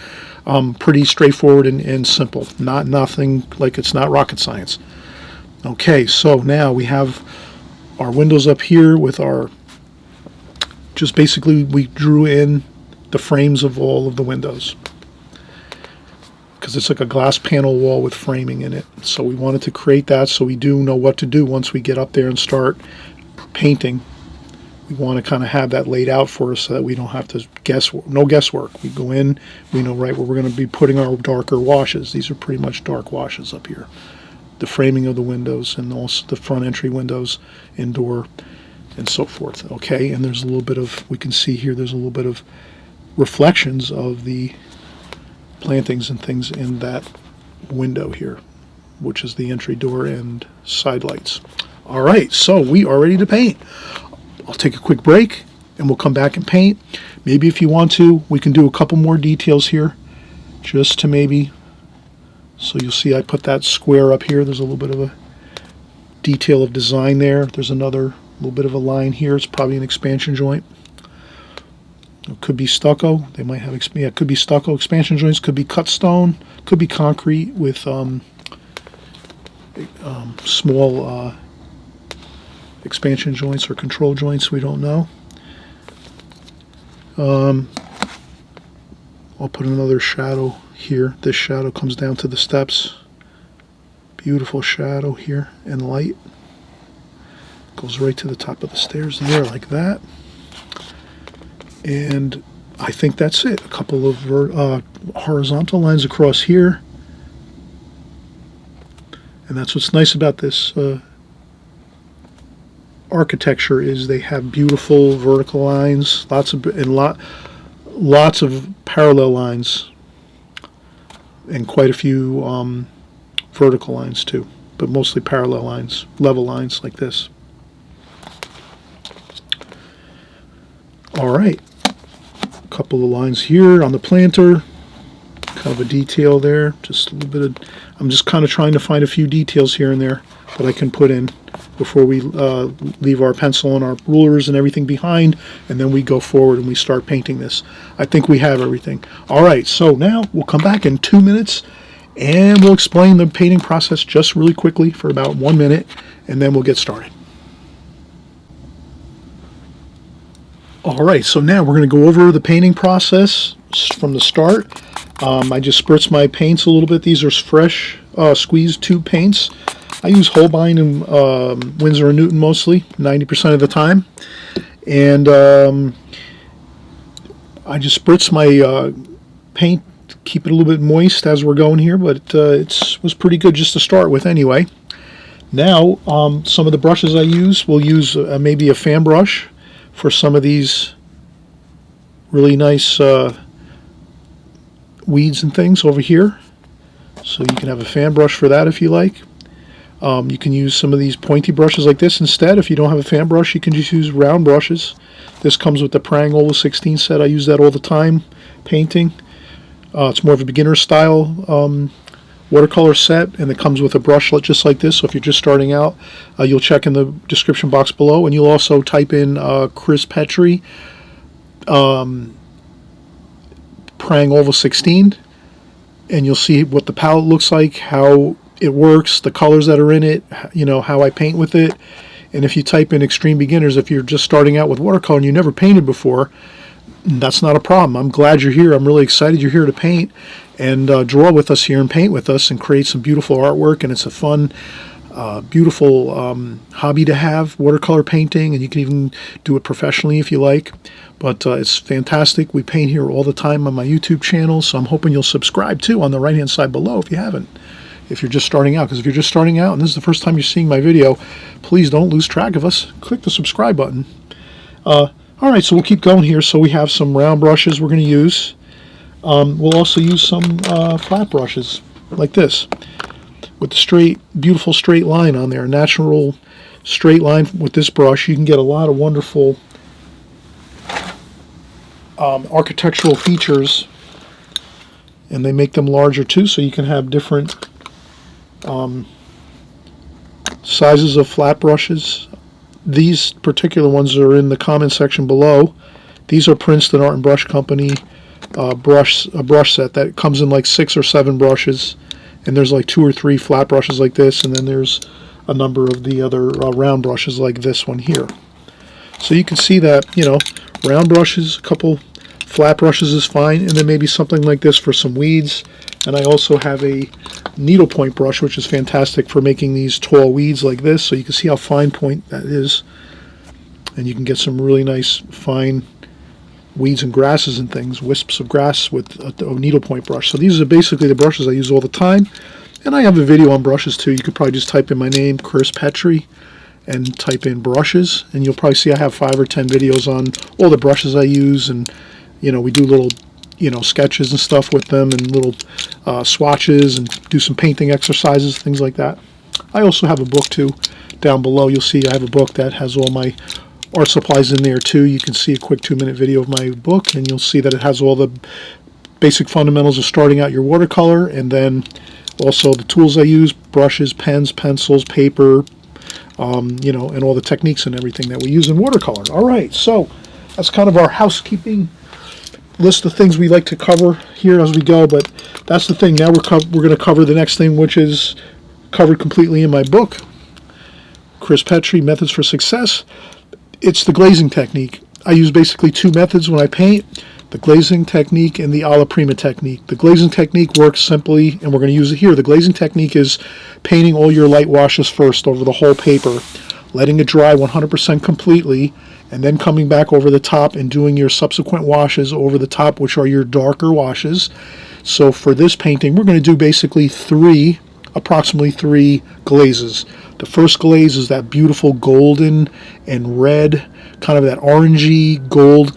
Speaker 1: pretty straightforward and simple. Nothing like it's not rocket science. Okay, so now we have our windows up here with our, just basically we drew in the frames of all of the windows, because it's like a glass panel wall with framing in it. So we wanted to create that so we do know what to do once we get up there and start painting. We want to kind of have that laid out for us so that we don't have to no guesswork. We go in, we know right where we're going to be putting our darker washes. These are pretty much dark washes up here. The framing of the windows and also the front entry windows, indoor, and so forth. Okay, and there's a little bit of, we can see here, there's a little bit of reflections of the plantings and things in that window here, which is the entry door and side lights. All right, so we are ready to paint. I'll take a quick break and we'll come back and paint. Maybe if you want to, we can do a couple more details here, just to maybe. So you'll see I put that square up here. There's a little bit of a detail of design there. There's another little bit of a line here. It's probably an expansion joint. It could be stucco. They might have, yeah, it could be stucco, expansion joints. Could be cut stone. Could be concrete with small expansion joints or control joints. We don't know. I'll put another shadow here. This shadow comes down to the steps. Beautiful shadow here and light. Goes right to the top of the stairs there like that. And I think that's it. A couple of horizontal lines across here. And that's what's nice about this architecture, is they have beautiful vertical lines, lots of parallel lines, and quite a few vertical lines too, but mostly parallel lines, level lines like this. All right, a couple of lines here on the planter, kind of a detail there, just a little bit of, I'm just kind of trying to find a few details here and there that I can put in before we leave our pencil and our rulers and everything behind, and then we go forward and we start painting this. I think we have everything. All right, so now we'll come back in 2 minutes and we'll explain the painting process just really quickly for about 1 minute, and then we'll get started. All right, so now we're going to go over the painting process from the start. I just spritz my paints a little bit. These are fresh squeezed tube paints. I use Holbein and Winsor & Newton mostly, 90% of the time. And I just spritz my paint, keep it a little bit moist as we're going here, but it was pretty good just to start with anyway. Now, some of the brushes I use, we'll use maybe a fan brush for some of these really nice weeds and things over here. So you can have a fan brush for that if you like. You can use some of these pointy brushes like this instead. If you don't have a fan brush, you can just use round brushes. This comes with the Prangol 16 set. I use that all the time painting. It's more of a beginner style watercolor set, and it comes with a brush just like this. So if you're just starting out, you'll check in the description box below, and you'll also type in Chris Petri Prang Oval 16, and you'll see what the palette looks like, how it works, the colors that are in it, you know, how I paint with it. And if you type in Extreme Beginners, if you're just starting out with watercolor and you never painted before, that's not a problem. I'm glad you're here. I'm really excited you're here to paint and draw with us here and paint with us and create some beautiful artwork. And it's a fun, beautiful hobby to have, watercolor painting, and you can even do it professionally if you like. But it's fantastic. We paint here all the time on my YouTube channel, so I'm hoping you'll subscribe too on the right-hand side below if you haven't. If you're just starting out, because if you're just starting out and this is the first time you're seeing my video, please don't lose track of us. Click the subscribe button. Alright, so we'll keep going here. So we have some round brushes we're going to use. We'll also use some flat brushes like this with the straight, beautiful straight line on there. Natural straight line with this brush. You can get a lot of wonderful architectural features, and they make them larger too, so you can have different sizes of flat brushes. These particular ones are in the comment section below. These are Princeton Art and Brush Company brush set that comes in like 6 or 7 brushes, and there's like 2 or 3 flat brushes like this, and then there's a number of the other round brushes like this one here. So you can see that, you know, round brushes, a couple flat brushes is fine, and then maybe something like this for some weeds. And I also have a needlepoint brush, which is fantastic for making these tall weeds like this. So you can see how fine point that is. And you can get some really nice fine weeds and grasses and things, wisps of grass with a needlepoint brush. So these are basically the brushes I use all the time. And I have a video on brushes too. You could probably just type in my name, Chris Petri, and type in brushes. And you'll probably see I have 5 or 10 videos on all the brushes I use. And, you know, we do little, you know, sketches and stuff with them, and little swatches, and do some painting exercises, things like that. I also have a book too down below. You'll see I have a book that has all my art supplies in there too. You can see a quick 2-minute video of my book, and you'll see that it has all the basic fundamentals of starting out your watercolor, and then also the tools I use: brushes, pens, pencils, paper, you know, and all the techniques and everything that we use in watercolor. All right, so that's kind of our housekeeping list of things we like to cover here as we go, but that's the thing. Now we're going to cover the next thing, which is covered completely in my book, Chris Petri, Methods for Success. It's the glazing technique. I use basically 2 methods when I paint: the glazing technique and the alla prima technique. The glazing technique works simply, and we're going to use it here. The glazing technique is painting all your light washes first over the whole paper, letting it dry 100% completely, and then coming back over the top and doing your subsequent washes over the top, which are your darker washes. So for this painting, we're going to do basically approximately 3 glazes. The first glaze is that beautiful golden and red, kind of that orangey gold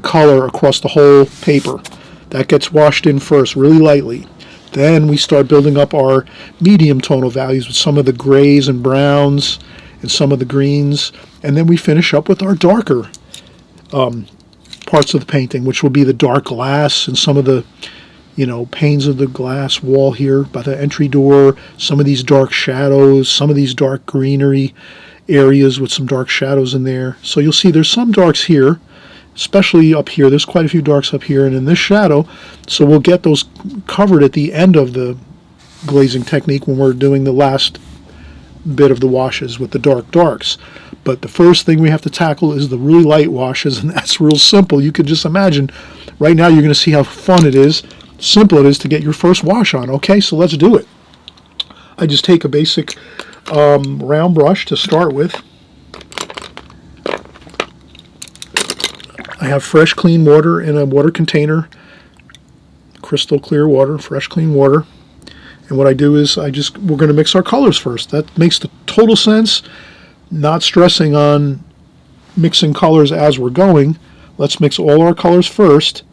Speaker 1: color across the whole paper. That gets washed in first, really lightly. Then we start building up our medium tonal values with some of the grays and browns and some of the greens, and then we finish up with our darker parts of the painting, which will be the dark glass and some of the, you know, panes of the glass wall here by the entry door, some of these dark shadows, some of these dark greenery areas with some dark shadows in there. So you'll see there's some darks here, especially up here. There's quite a few darks up here and in this shadow. So we'll get those covered at the end of the glazing technique when we're doing the last bit of the washes with the darks. But the first thing we have to tackle is the really light washes, and that's real simple. You could just imagine right now, you're going to see how fun it is, simple it is to get your first wash on. Okay, so let's do it. I just take a basic round brush to start with. I have fresh clean water in a water container, crystal clear water, fresh clean water. And what I do is we're going to mix our colors first. That makes the total sense. Not stressing on mixing colors as we're going. Let's mix all our colors first,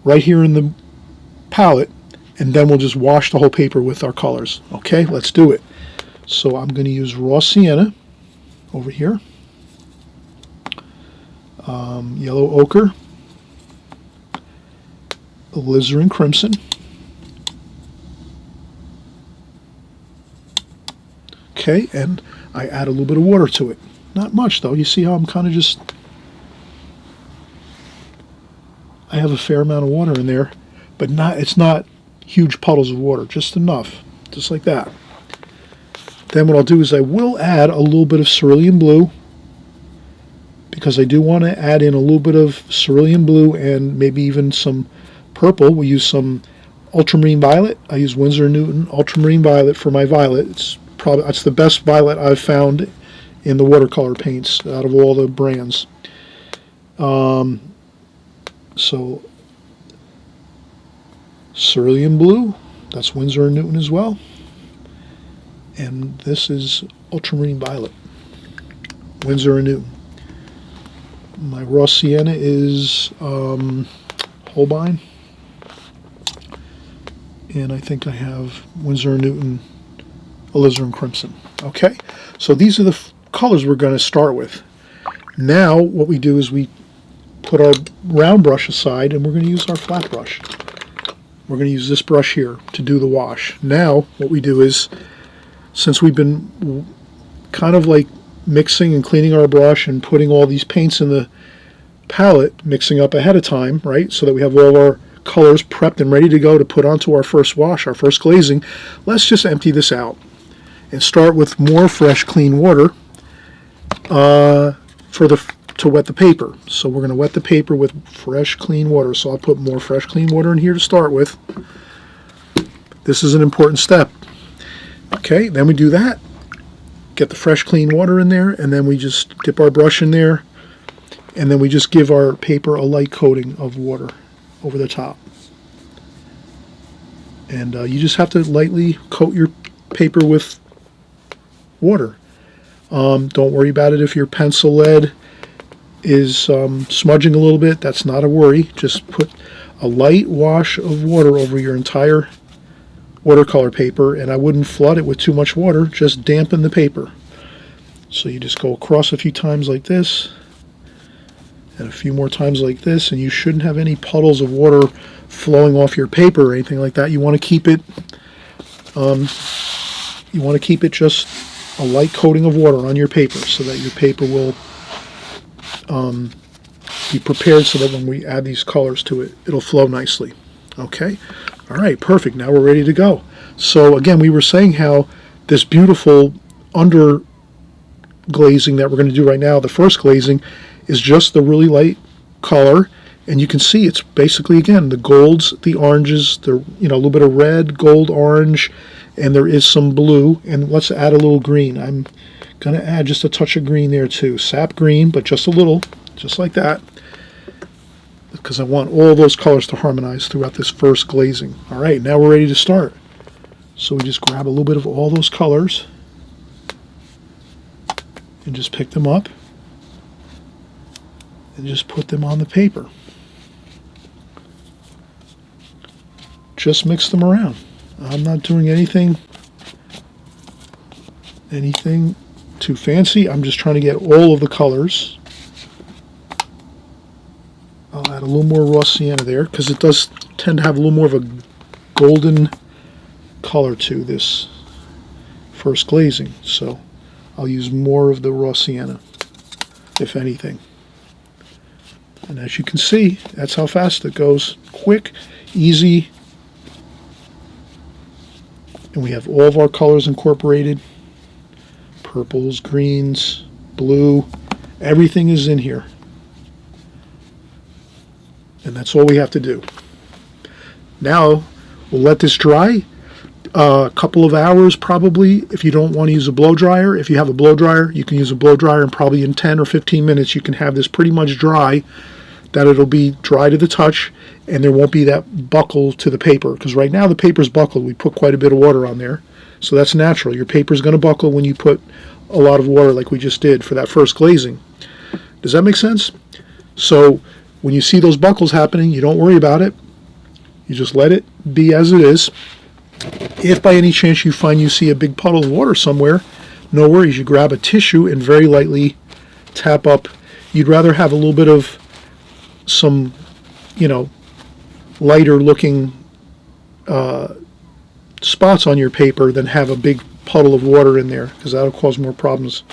Speaker 1: right here in the palette, and then we'll just wash the whole paper with our colors. Okay, let's do it. So I'm going to use raw sienna over here, yellow ochre, alizarin crimson, Okay, and I add a little bit of water to it. Not much though. You see how I'm kind of just, I have a fair amount of water in there, but it's not huge puddles of water, just enough, just like that. Then what I'll do is I will add a little bit of cerulean blue, because I do want to add in a little bit of cerulean blue and maybe even some purple. We'll use some ultramarine violet. I use Winsor & Newton ultramarine violet for my violet. It's the best violet I've found in the watercolor paints out of all the brands. So cerulean blue, that's Winsor & Newton as well. And this is ultramarine violet, Winsor & Newton. My raw sienna is Holbein. And I think I have Winsor & Newton alizarin crimson. Okay, so these are the colors we're going to start with. Now what we do is we put our round brush aside and we're going to use our flat brush. We're going to use this brush here to do the wash. Now what we do is, since we've been kind of like mixing and cleaning our brush and putting all these paints in the palette, mixing up ahead of time, right, so that we have all our colors prepped and ready to go to put onto our first wash, our first glazing, let's just empty this out and start with more fresh, clean water to wet the paper. So we're going to wet the paper with fresh, clean water. So I'll put more fresh, clean water in here to start with. This is an important step. Okay, then we do that. Get the fresh, clean water in there, and then we just dip our brush in there, and then we just give our paper a light coating of water over the top. And you just have to lightly coat your paper with water. Don't worry about it if your pencil lead is smudging a little bit. That's not a worry. Just put a light wash of water over your entire watercolor paper, and I wouldn't flood it with too much water, just dampen the paper. So you just go across a few times like this, and a few more times like this, and you shouldn't have any puddles of water flowing off your paper or anything like that. You want to keep it just a light coating of water on your paper so that your paper will be prepared so that when we add these colors to it, it'll flow nicely. Okay? All right, perfect. Now we're ready to go. So again, we were saying how this beautiful under glazing that we're going to do right now, the first glazing, is just the really light color, and you can see it's basically, again, the golds, the oranges, a little bit of red, gold, orange, and there is some blue. And let's add a little green. I'm going to add just a touch of green there too, sap green, but just a little, just like that, because I want all those colors to harmonize throughout this first glazing. All right, now we're ready to start. So we just grab a little bit of all those colors and just pick them up and just put them on the paper. Just mix them around. I'm not doing anything too fancy. I'm just trying to get all of the colors. I'll add a little more raw sienna there because it does tend to have a little more of a golden color to this first glazing. So I'll use more of the raw sienna, if anything. And as you can see, that's how fast it goes. Quick, easy. And we have all of our colors incorporated. Purples, greens, blue. Everything is in here. And that's all we have to do. Now, we'll let this dry a couple of hours probably. If you don't want to use a blow dryer, if you have a blow dryer, you can use a blow dryer, and probably in 10 or 15 minutes you can have this pretty much dry, that it'll be dry to the touch, and there won't be that buckle to the paper, because right now the paper's buckled. We put quite a bit of water on there, so that's natural. Your paper's going to buckle when you put a lot of water like we just did for that first glazing. Does that make sense? So when you see those buckles happening, you don't worry about it. You just let it be as it is. If by any chance you find you see a big puddle of water somewhere, no worries. You grab a tissue and very lightly tap up. You'd rather have a little bit of some, lighter looking spots on your paper than have a big puddle of water in there, because that'll cause more problems.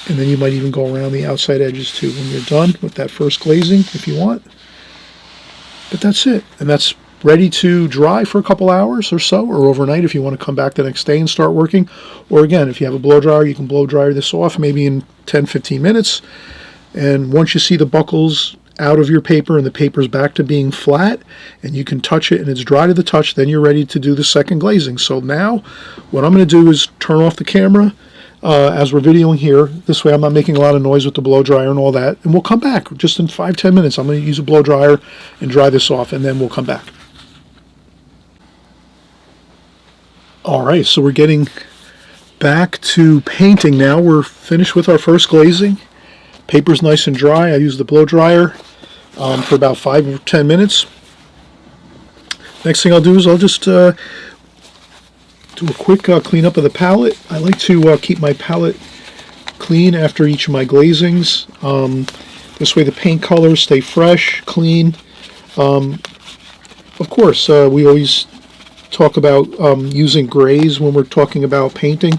Speaker 1: And then you might even go around the outside edges too when you're done with that first glazing if you want. But that's it. And that's ready to dry for a couple hours or so, or overnight if you want to come back the next day and start working. Or again, if you have a blow dryer, you can blow dry this off maybe in 10-15 minutes. And once you see the buckles out of your paper and the paper's back to being flat and you can touch it and it's dry to the touch, then you're ready to do the second glazing. So now what I'm going to do is turn off the camera as we're videoing here. This way I'm not making a lot of noise with the blow dryer and all that. And we'll come back just in 5-10 minutes. I'm going to use a blow dryer and dry this off, and then we'll come back. All right, so we're getting back to painting now. We're finished with our first glazing. Paper's nice and dry. I used the blow dryer for about 5 or 10 minutes. Next thing I'll do is I'll just do a quick cleanup of the palette. I like to keep my palette clean after each of my glazings. This way the paint colors stay fresh, clean. Of course, we always talk about using grays when we're talking about painting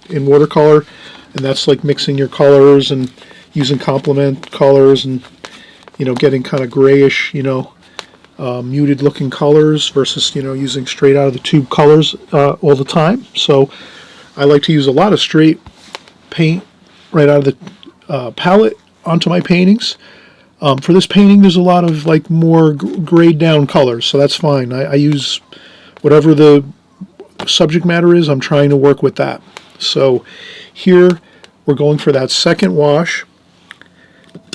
Speaker 1: in watercolor, and that's like mixing your colors and using complement colors and, you know, getting kind of grayish, you know, muted looking colors versus, you know, using straight out of the tube colors all the time. So I like to use a lot of straight paint right out of the palette onto my paintings. For this painting there's a lot of like more grayed down colors, so that's fine. I use whatever the subject matter is, I'm trying to work with that. So here we're going for that second wash,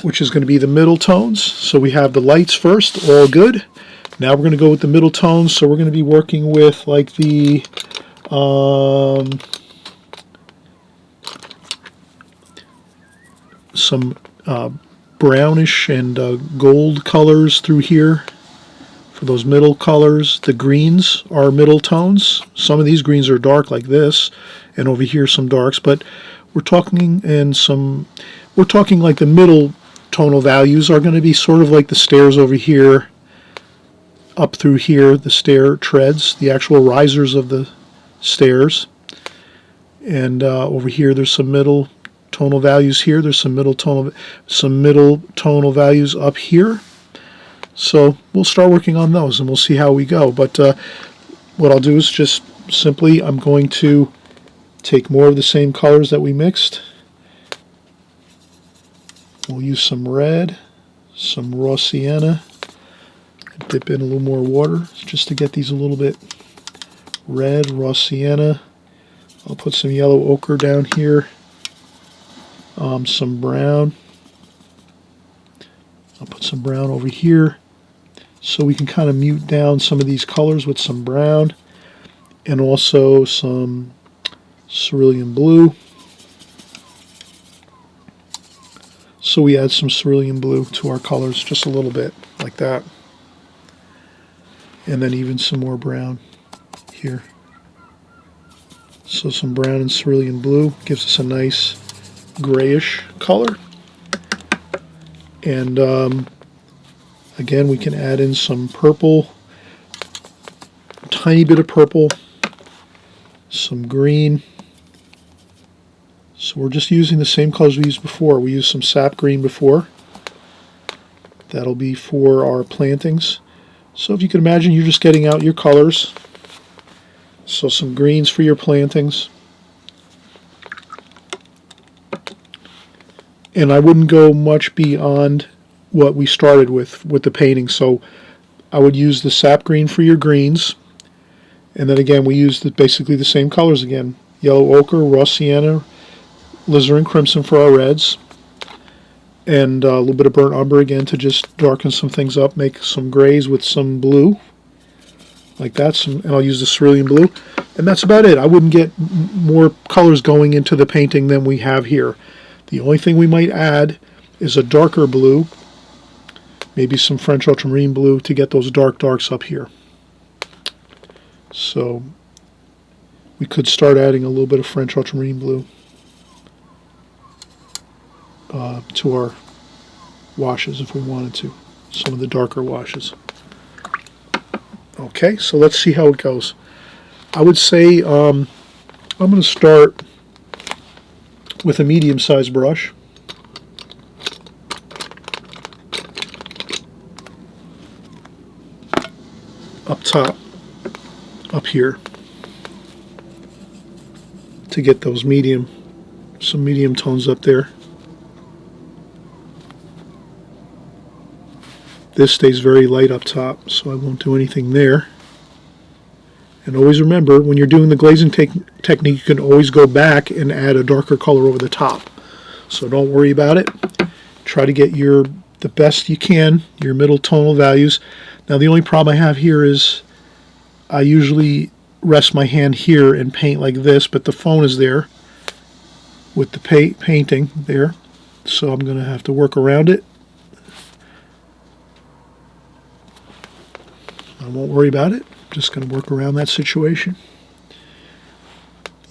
Speaker 1: which is going to be the middle tones. So we have the lights first, all good. Now we're going to go with the middle tones. So we're going to be working with like the some brownish and gold colors through here for those middle colors. The greens are middle tones. Some of these greens are dark like this, and over here some darks, but we're talking like the middle tonal values are going to be sort of like the stairs over here, up through here, the stair treads, the actual risers of the stairs. And over here there's some middle tonal values here. There's some middle tonal values up here. So we'll start working on those and we'll see how we go. But what I'll do is just simply, I'm going to take more of the same colors that we mixed. We'll use some red, some raw sienna, dip in a little more water just to get these a little bit red, raw sienna. I'll put some yellow ochre down here, some brown. I'll put some brown over here so we can kind of mute down some of these colors with some brown, and also some cerulean blue. So we add some cerulean blue to our colors, just a little bit, like that. And then even some more brown here. So some brown and cerulean blue gives us a nice grayish color. And again, we can add in some purple, tiny bit of purple, some green. So we're just using the same colors we used before. We used some sap green before. That'll be for our plantings. So if you can imagine, you're just getting out your colors. So some greens for your plantings. And I wouldn't go much beyond what we started with the painting. So I would use the sap green for your greens. And then again, we used basically the same colors again. Yellow ochre, raw sienna, alizarin crimson for our reds, and a little bit of burnt umber again to just darken some things up, make some grays with some blue, like that, and I'll use the cerulean blue, and that's about it. I wouldn't get more colors going into the painting than we have here. The only thing we might add is a darker blue, maybe some French ultramarine blue to get those darks up here. So we could start adding a little bit of French ultramarine blue to our washes if we wanted to, some of the darker washes. Okay, so let's see how it goes. I would say I'm going to start with a medium-sized brush. Up top, up here, to get those some medium tones up there. This stays very light up top, so I won't do anything there. And always remember, when you're doing the glazing technique, you can always go back and add a darker color over the top. So don't worry about it. Try to get the best you can, your middle tonal values. Now the only problem I have here is I usually rest my hand here and paint like this, but the phone is there with the painting there, so I'm going to have to work around it. I won't worry about it. I'm just going to work around that situation.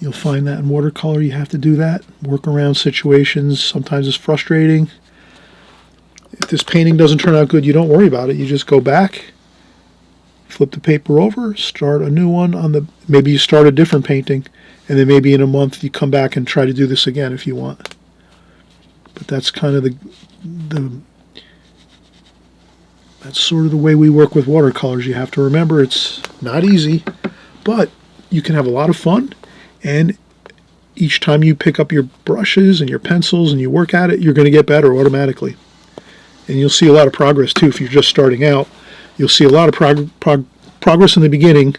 Speaker 1: You'll find that in watercolor you have to do that. Work around situations. Sometimes it's frustrating. If this painting doesn't turn out good, you don't worry about it. You just go back, flip the paper over, start a new one maybe you start a different painting, and then maybe in a month you come back and try to do this again if you want. But that's kind of that's sort of the way we work with watercolors. You have to remember it's not easy, but you can have a lot of fun, and each time you pick up your brushes and your pencils and you work at it, you're going to get better automatically. And you'll see a lot of progress too if you're just starting out. You'll see a lot of progress in the beginning,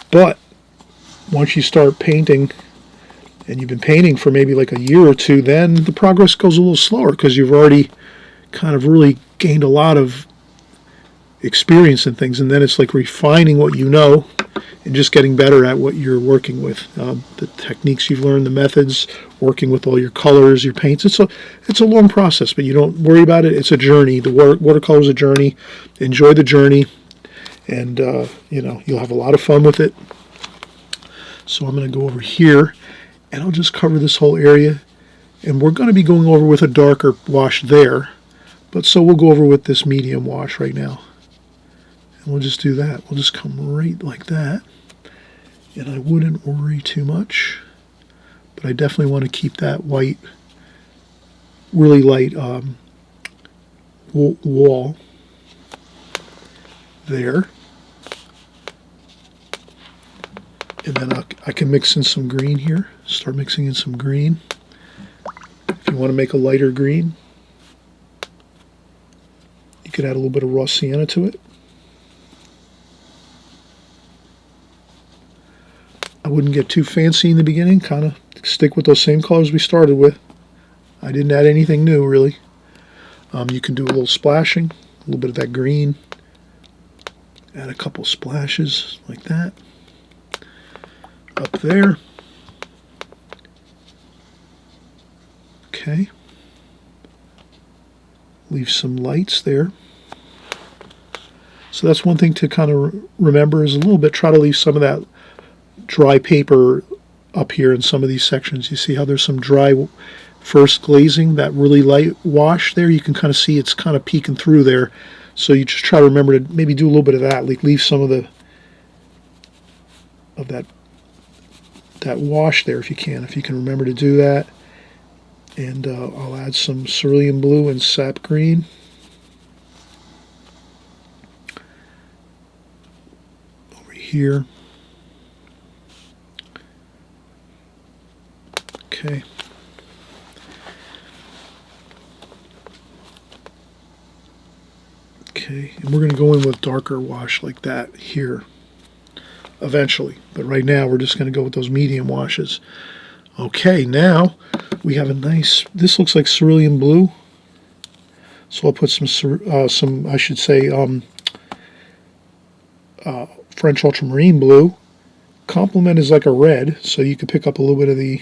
Speaker 1: but once you start painting and you've been painting for maybe like a year or two, then the progress goes a little slower because you've already kind of really gained a lot of experience in things, and then it's like refining what you know and just getting better at what you're working with. The techniques you've learned, the methods, working with all your colors, your paints. It's a long process, but you don't worry about it. It's a journey. The watercolor is a journey. Enjoy the journey, and you'll have a lot of fun with it. So I'm going to go over here, and I'll just cover this whole area, and we're going to be going over with a darker wash there, but so we'll go over with this medium wash right now. And we'll just do that. We'll just come right like that. And I wouldn't worry too much, but I definitely want to keep that white, really light wall there. And then I can mix in some green here. Start mixing in some green. If you want to make a lighter green, you could add a little bit of raw sienna to it. I wouldn't get too fancy in the beginning, kind of stick with those same colors we started with. I didn't add anything new, really. You can do a little splashing, a little bit of that green. Add a couple splashes like that. Up there. Okay. Leave some lights there. So that's one thing to kind of remember is a little bit, try to leave some of that dry paper up here in some of these sections. You see how there's some dry first glazing, that really light wash there. You can kind of see it's kind of peeking through there. So you just try to remember to maybe do a little bit of that, like leave some of that wash there if you can. If you can remember to do that. And I'll add some cerulean blue and sap green. Over here. Okay. Okay, and we're going to go in with darker wash like that here eventually. But right now we're just going to go with those medium washes. Okay, now we have a nice, this looks like cerulean blue. So I'll put some I should say, French ultramarine blue. Complement is like a red, so you could pick up a little bit of the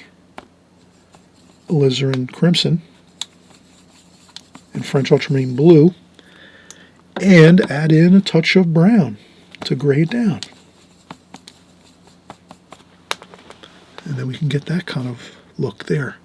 Speaker 1: alizarin crimson and French ultramarine blue, and add in a touch of brown to gray it down. And then we can get that kind of look there.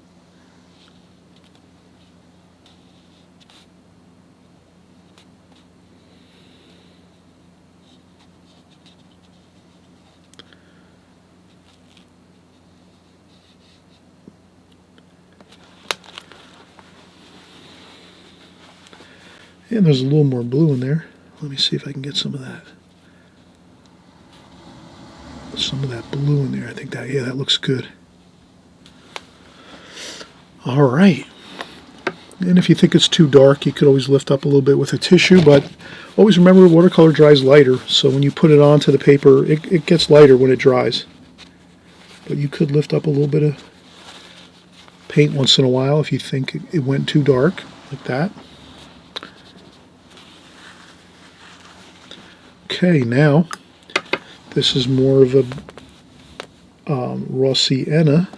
Speaker 1: And there's a little more blue in there. Let me see if I can get some of that. Some of that blue in there. I think that, yeah, that looks good. All right. And if you think it's too dark, you could always lift up a little bit with a tissue, but always remember watercolor dries lighter, so when you put it onto the paper, it gets lighter when it dries. But you could lift up a little bit of paint once in a while if you think it went too dark, like that. Okay, now this is more of a raw sienna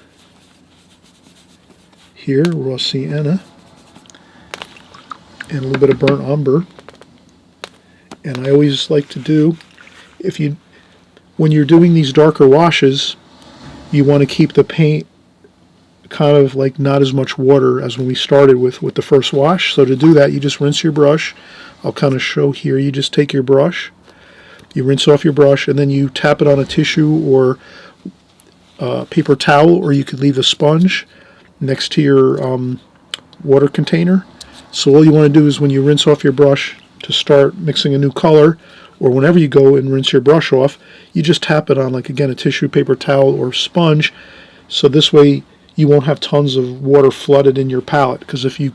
Speaker 1: here, raw sienna, and a little bit of burnt umber. And I always like to do, when you're doing these darker washes, you want to keep the paint kind of like not as much water as when we started with the first wash. So to do that, you just rinse your brush. I'll kind of show here. You just take your brush, you rinse off your brush, and then you tap it on a tissue or paper towel, or you could leave a sponge next to your water container. So all you want to do is when you rinse off your brush to start mixing a new color, or whenever you go and rinse your brush off, you just tap it on, like, again, a tissue, paper towel, or sponge. So this way you won't have tons of water flooded in your palette, because if you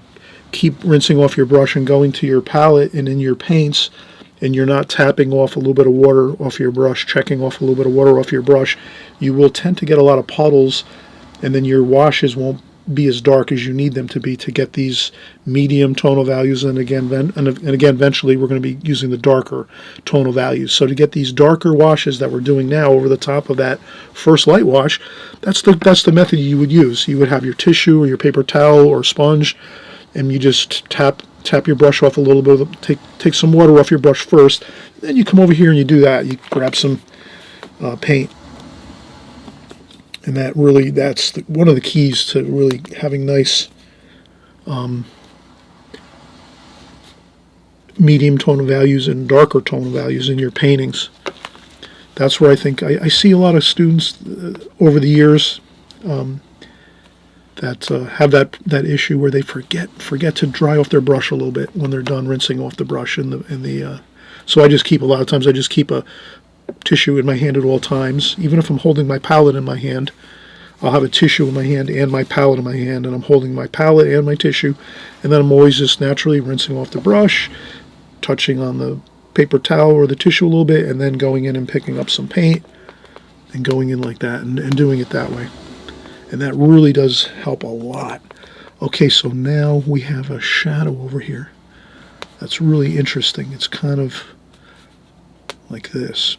Speaker 1: keep rinsing off your brush and going to your palette and in your paints, and you're not tapping off a little bit of water off your brush, checking off a little bit of water off your brush, you will tend to get a lot of puddles, and then your washes won't be as dark as you need them to be to get these medium tonal values. And again, eventually we're going to be using the darker tonal values. So to get these darker washes that we're doing now over the top of that first light wash, that's the method you would use. You would have your tissue or your paper towel or sponge, and you just tap your brush off a little bit, take some water off your brush first, then you come over here and you do that. You grab some paint. And that's one of the keys to really having nice medium tonal values and darker tonal values in your paintings. That's where I think I see a lot of students over the years that have that issue where they forget to dry off their brush a little bit when they're done rinsing off the brush. So I just keep, a lot of times I just keep a tissue in my hand at all times. Even if I'm holding my palette in my hand, I'll have a tissue in my hand and my palette in my hand, and I'm holding my palette and my tissue, and then I'm always just naturally rinsing off the brush, touching on the paper towel or the tissue a little bit, and then going in and picking up some paint and going in like that and doing it that way. And that really does help a lot. Okay, so now we have a shadow over here. That's really interesting. It's kind of like this,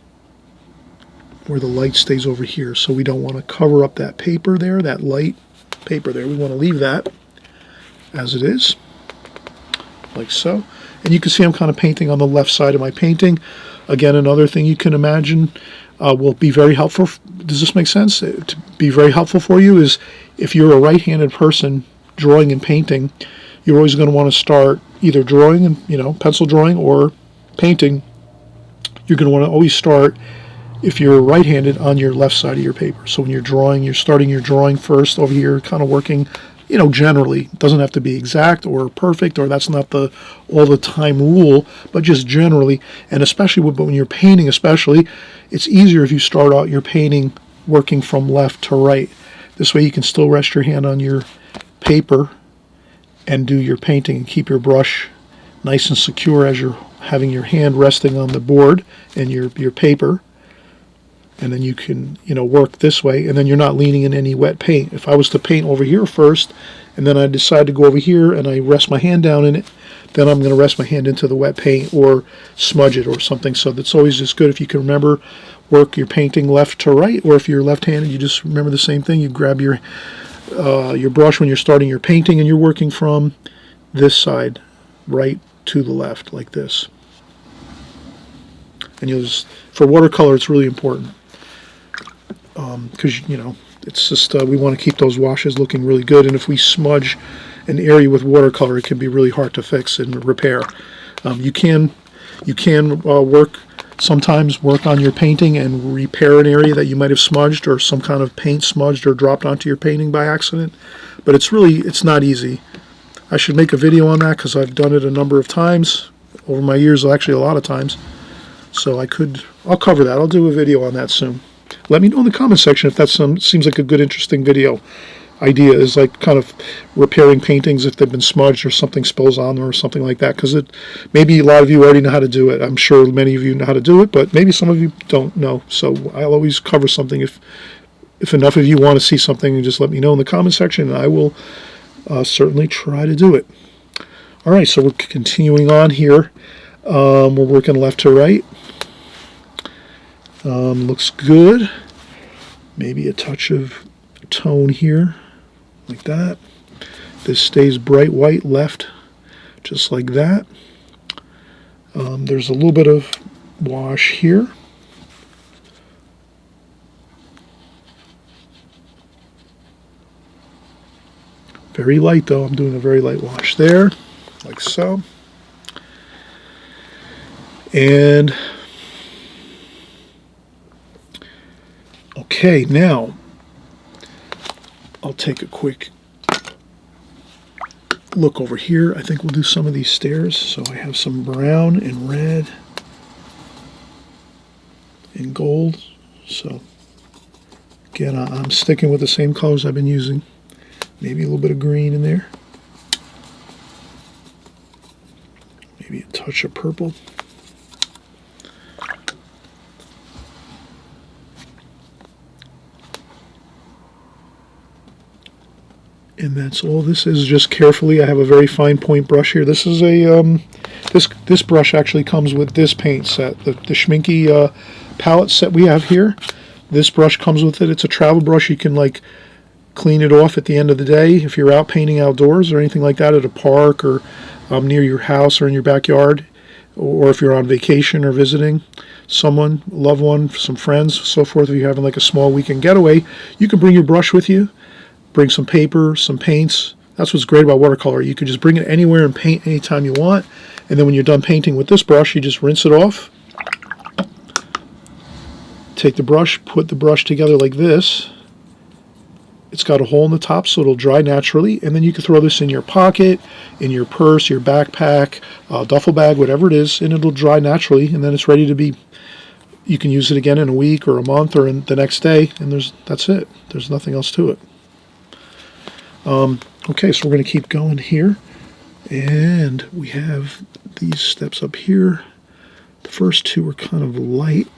Speaker 1: where the light stays over here. So we don't want to cover up that paper there, that light paper there. We want to leave that as it is, like so. And you can see I'm kind of painting on the left side of my painting. Again, another thing you can imagine will be very helpful. Does this make sense? To be very helpful for you is if you're a right-handed person drawing and painting, you're always going to want to start either drawing and pencil drawing or painting. You're going to want to always start, if you're right-handed, on your left side of your paper. So when you're drawing, you're starting your drawing first over here, kind of working, generally. It doesn't have to be exact or perfect, or that's not all the time rule, but just generally. And especially when you're painting, it's easier if you start out your painting working from left to right. This way you can still rest your hand on your paper and do your painting and keep your brush nice and secure as you're having your hand resting on the board and your paper. And then you can, work this way, and then you're not leaning in any wet paint. If I was to paint over here first, and then I decide to go over here and I rest my hand down in it, then I'm going to rest my hand into the wet paint or smudge it or something. So that's always just good if you can remember, work your painting left to right, or if you're left-handed, you just remember the same thing. You grab your brush when you're starting your painting, and you're working from this side, right to the left, like this. And for watercolor, it's really important. Because it's just we want to keep those washes looking really good, and if we smudge an area with watercolor, it can be really hard to fix and repair. You can sometimes work on your painting and repair an area that you might have smudged, or some kind of paint smudged or dropped onto your painting by accident, but it's not easy. I should make a video on that because I've done it a number of times over my years, actually a lot of times. So I'll cover that. I'll do a video on that soon. Let me know in the comment section if that seems like a good, interesting video. Idea is like kind of repairing paintings if they've been smudged or something spills on them or something like that, because maybe a lot of you already know how to do it. I'm sure many of you know how to do it, but maybe some of you don't know. So I'll always cover something. If enough of you want to see something, just let me know in the comment section, and I will certainly try to do it. All right, so we're continuing on here. We're working left to right. Looks good. Maybe a touch of tone here, like that. This stays bright white left, just like that. There's a little bit of wash here. Very light though, I'm doing a very light wash there, like so. And okay, now I'll take a quick look over here. I think we'll do some of these stairs. So I have some brown and red and gold. So again, I'm sticking with the same colors I've been using. Maybe a little bit of green in there. Maybe a touch of purple. And that's all this is, just carefully. I have a very fine point brush here. This is a this brush actually comes with this paint set, the Schminke palette set we have here. This brush comes with it. It's a travel brush. You can like clean it off at the end of the day if you're out painting outdoors or anything like that at a park or near your house or in your backyard, or if you're on vacation or visiting someone, a loved one, some friends, so forth. If you're having like a small weekend getaway, you can bring your brush with you. Bring some paper, some paints. That's what's great about watercolor. You can just bring it anywhere and paint anytime you want. And then when you're done painting with this brush, you just rinse it off. Take the brush, put the brush together like this. It's got a hole in the top so it'll dry naturally. And then you can throw this in your pocket, in your purse, your backpack, duffel bag, whatever it is, and it'll dry naturally. And then it's ready to be, you can use it again in a week or a month or in the next day. And that's it. There's nothing else to it. Okay, so we're going to keep going here, and we have these steps up here. The first two are kind of light,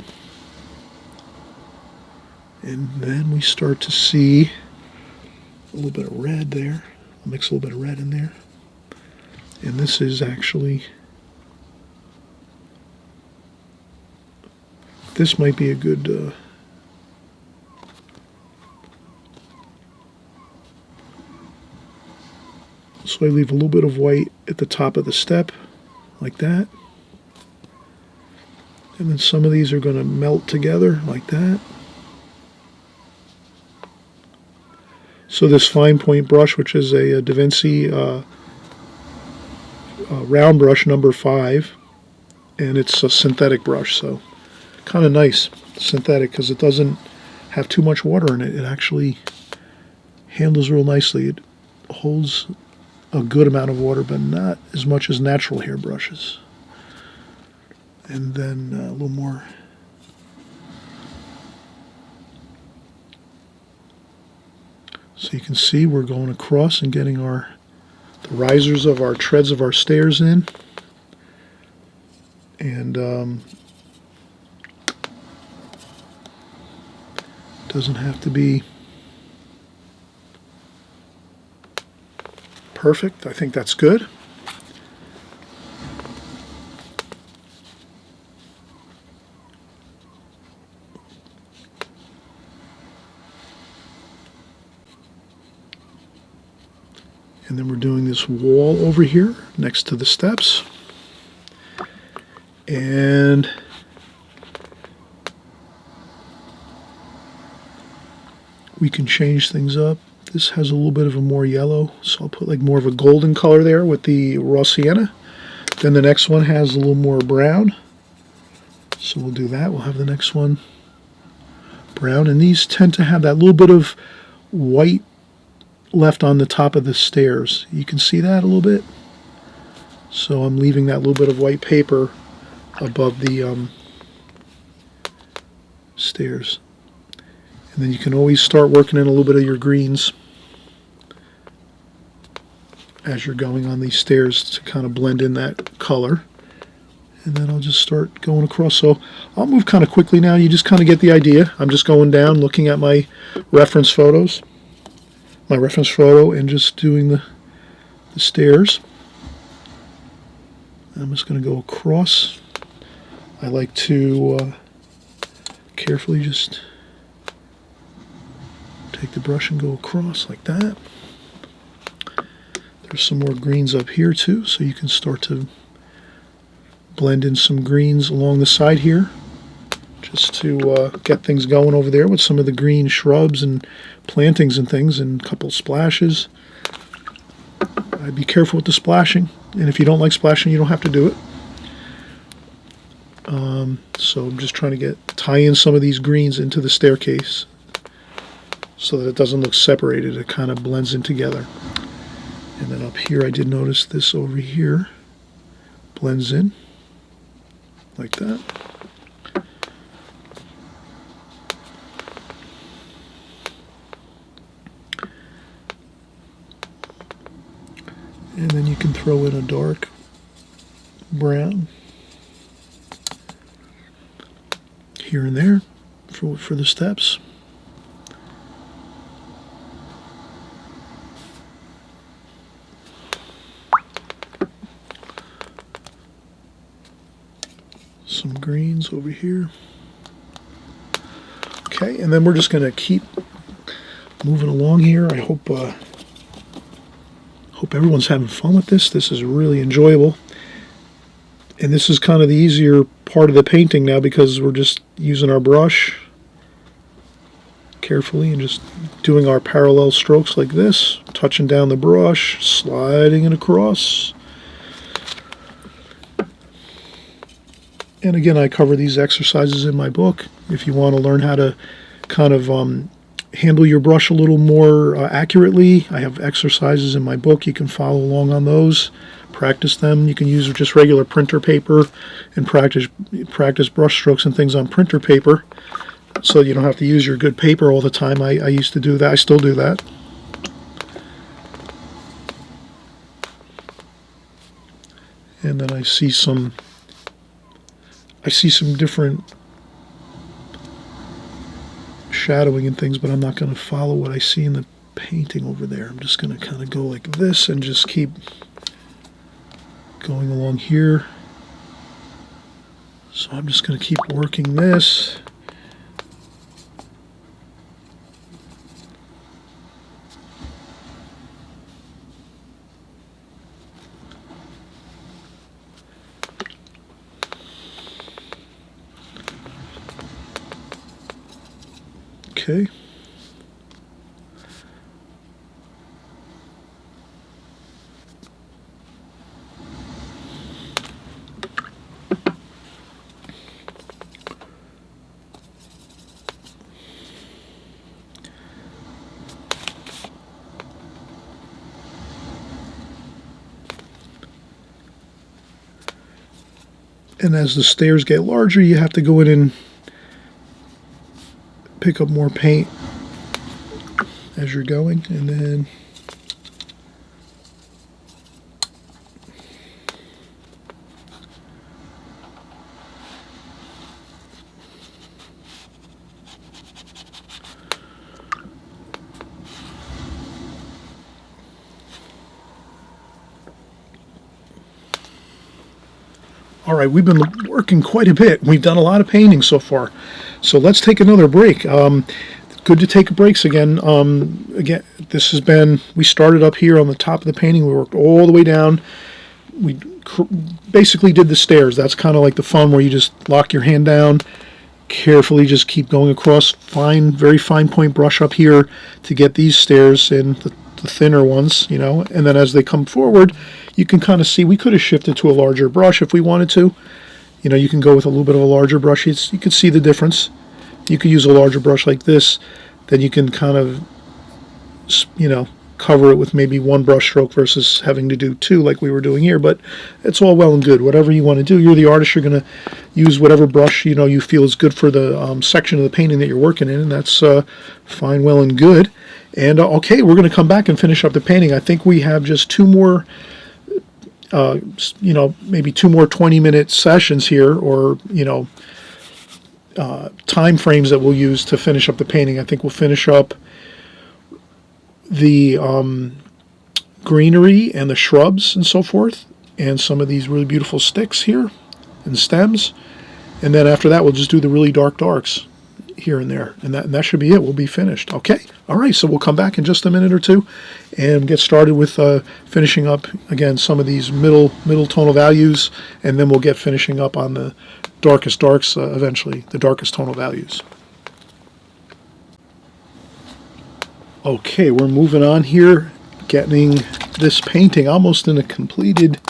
Speaker 1: and then we start to see a little bit of red there. I'll mix a little bit of red in there, and this is actually, this might be a good so I leave a little bit of white at the top of the step, like that. And then some of these are going to melt together, like that. So this fine point brush, which is a Da Vinci round brush number 5, and it's a synthetic brush, so kind of nice, synthetic, because it doesn't have too much water in it. It actually handles real nicely. It holds a good amount of water, but not as much as natural hair brushes. And then a little more. So you can see we're going across and getting the risers of our treads of our stairs in. And doesn't have to be perfect. I think that's good. And then we're doing this wall over here next to the steps. And we can change things up. This has a little bit of a more yellow, so I'll put like more of a golden color there with the raw sienna. Then the next one has a little more brown, so we'll do that. We'll have the next one brown, and these tend to have that little bit of white left on the top of the stairs. You can see that a little bit. So I'm leaving that little bit of white paper above the stairs. And then you can always start working in a little bit of your greens as you're going on these stairs to kind of blend in that color. And then I'll just start going across. So I'll move kind of quickly now. You just kind of get the idea. I'm just going down, looking at my reference photos, and just doing the stairs. I'm just going to go across. I like to carefully just take the brush and go across like that. There's some more greens up here too, so you can start to blend in some greens along the side here, just to get things going over there with some of the green shrubs and plantings and things, and a couple splashes. I'd be careful with the splashing, and if you don't like splashing, you don't have to do it. So I'm just trying to tie in some of these greens into the staircase so that it doesn't look separated. It kind of blends in together. And then up here, I did notice this over here blends in like that. And then you can throw in a dark brown here and there for the steps. Some greens over here. Okay, and then we're just going to keep moving along here. I hope everyone's having fun with this. This is really enjoyable. And this is kind of the easier part of the painting now because we're just using our brush carefully and just doing our parallel strokes like this, touching down the brush, sliding it across. And again, I cover these exercises in my book. If you want to learn how to kind of handle your brush a little more accurately, I have exercises in my book. You can follow along on those, practice them. You can use just regular printer paper and practice brush strokes and things on printer paper, so you don't have to use your good paper all the time. I used to do that. I still do that. And then I see some different shadowing and things, but I'm not going to follow what I see in the painting over there. I'm just going to kind of go like this and just keep going along here. So I'm just going to keep working this. Okay. And as the stairs get larger, you have to go in and pick up more paint as you're going, and then all right, we've been working quite a bit. We've done a lot of painting so far. So let's take another break. Good to take breaks again. Again, this has been, we started up here on the top of the painting. We worked all the way down. We basically did the stairs. That's kind of like the fun where you just lock your hand down, carefully just keep going across, very fine point brush up here to get these stairs in, the thinner ones, you know, and then as they come forward, you can kind of see, we could have shifted to a larger brush if we wanted to. You know, you can go with a little bit of a larger brush. You can see the difference. You could use a larger brush like this, then you can kind of, you know, cover it with maybe one brush stroke versus having to do two like we were doing here. But it's all well and good. Whatever you want to do, you're the artist. You're going to use whatever brush you feel is good for the section of the painting that you're working in, and that's fine, well, and good. And okay, we're going to come back and finish up the painting. I think we have just two more, maybe two more 20-minute sessions here, or time frames that we'll use to finish up the painting. I think we'll finish up the greenery and the shrubs and so forth, and some of these really beautiful sticks here and stems, and then after that we'll just do the really dark darks here and there, and that should be it. We'll be finished. Okay, all right, so we'll come back in just a minute or two and get started with finishing up again some of these middle tonal values, and then we'll get finishing up on the darkest darks eventually, the darkest tonal values. Okay, we're moving on here, getting this painting almost in a completed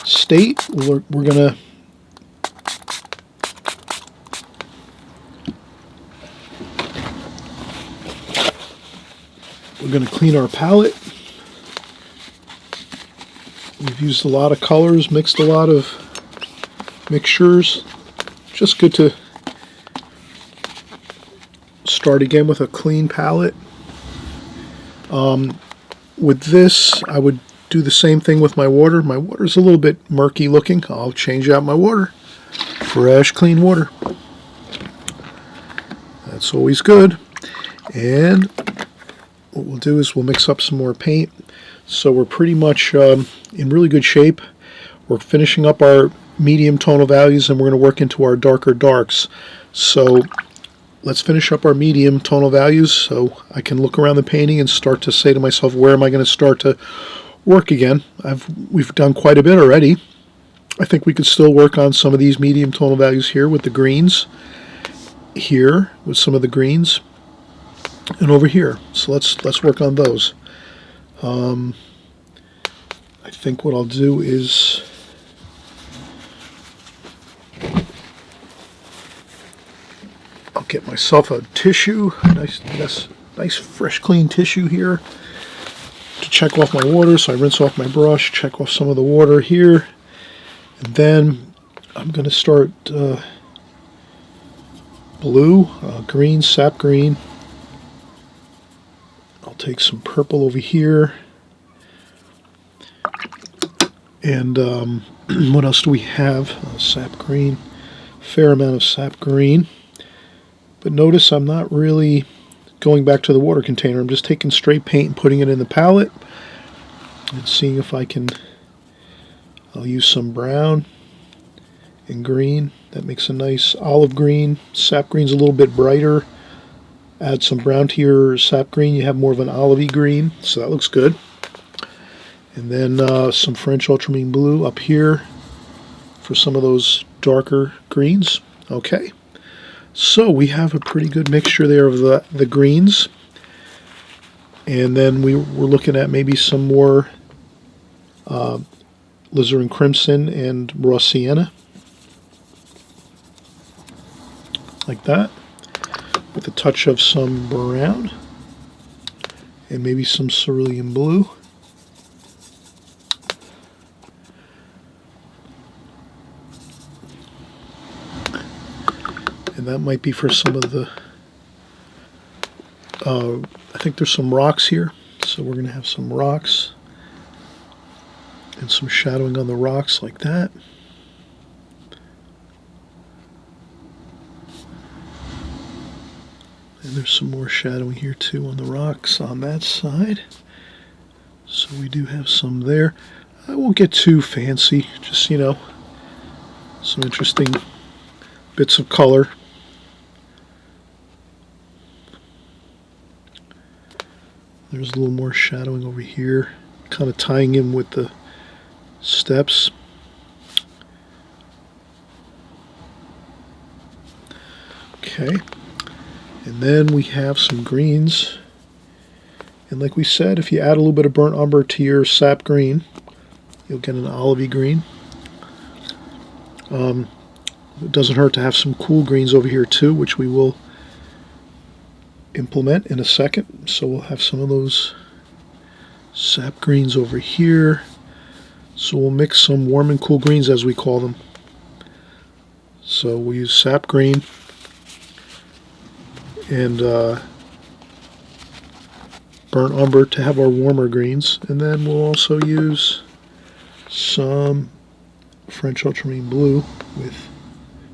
Speaker 1: state. We're gonna clean our palette. We've used a lot of colors, mixed a lot of mixtures. Just good to start again with a clean palette. With this, I would do the same thing with my water. My water's a little bit murky looking. I'll change out my water. Fresh, clean water. That's always good. And what we'll do is we'll mix up some more paint. So we're pretty much in really good shape. We're finishing up our medium tonal values, and we're going to work into our darker darks. So let's finish up our medium tonal values so I can look around the painting and start to say to myself, where am I going to start to work again? We've done quite a bit already. I think we could still work on some of these medium tonal values here with the greens, here with some of the greens, and over here. So let's work on those. I think what I'll do is I'll get myself a tissue, nice fresh clean tissue here to check off my water. So I rinse off my brush, check off some of the water here, and then I'm going to start blue, green, sap green. I'll take some purple over here, and what else do we have? Sap green, fair amount of sap green. But notice I'm not really going back to the water container. I'm just taking straight paint and putting it in the palette and seeing if I can. I'll use some brown and green. That makes a nice olive green. Sap green's a little bit brighter. Add some brown to your sap green, you have more of an olivey green, so that looks good. And then some French ultramarine blue up here for some of those darker greens. Okay. So we have a pretty good mixture there of the greens, and then we're looking at maybe some more alizarin crimson and raw sienna, like that, with a touch of some brown and maybe some cerulean blue. And that might be for some of the, I think there's some rocks here, so we're going to have some rocks and some shadowing on the rocks like that. And there's some more shadowing here too on the rocks on that side. So we do have some there. I won't get too fancy, just, some interesting bits of color. There's a little more shadowing over here, kind of tying in with the steps. Okay, and then we have some greens. And like we said, if you add a little bit of burnt umber to your sap green, you'll get an olivey green. It doesn't hurt to have some cool greens over here too, which we will implement in a second. So we'll have some of those Sap greens over here. So we'll mix some warm and cool greens, as we call them. So we'll use sap green and burnt umber to have our warmer greens. And then we'll also use some French ultramarine blue with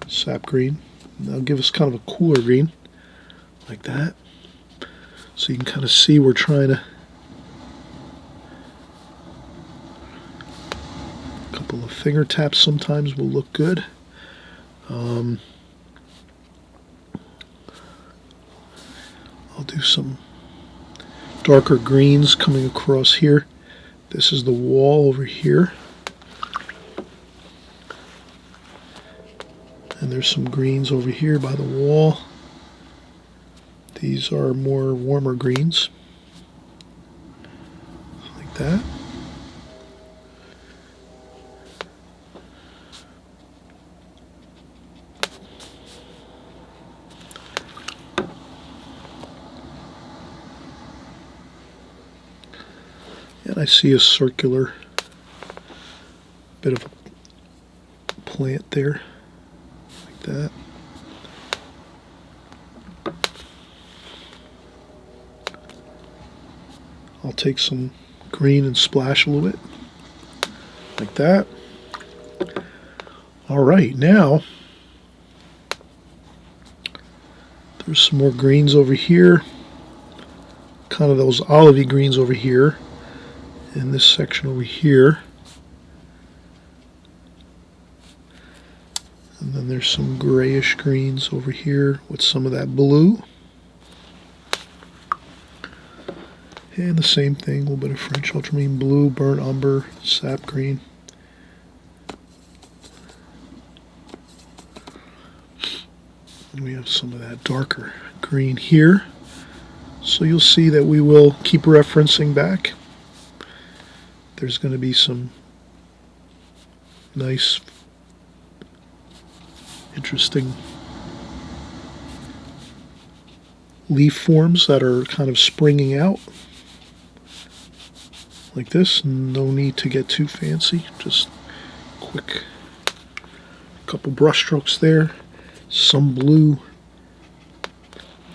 Speaker 1: sap green. That'll give us kind of a cooler green, like that. So you can kind of see we're trying to... A couple of finger taps sometimes will look good. I'll do some darker greens coming across here. This is the wall over here. And there's some greens over here by the wall. These are more warmer greens, like that. And I see a circular bit of a plant there, like that. I'll take some green and splash a little bit, like that. All right, now there's some more greens over here, kind of those olivey greens over here, in this section over here. And then there's some grayish greens over here with some of that blue. And the same thing, a little bit of French ultramarine blue, burnt umber, sap green. And we have some of that darker green here. So you'll see that we will keep referencing back. There's going to be some nice, interesting leaf forms that are kind of springing out. Like this. No need to get too fancy, just quick couple brush strokes there, some blue,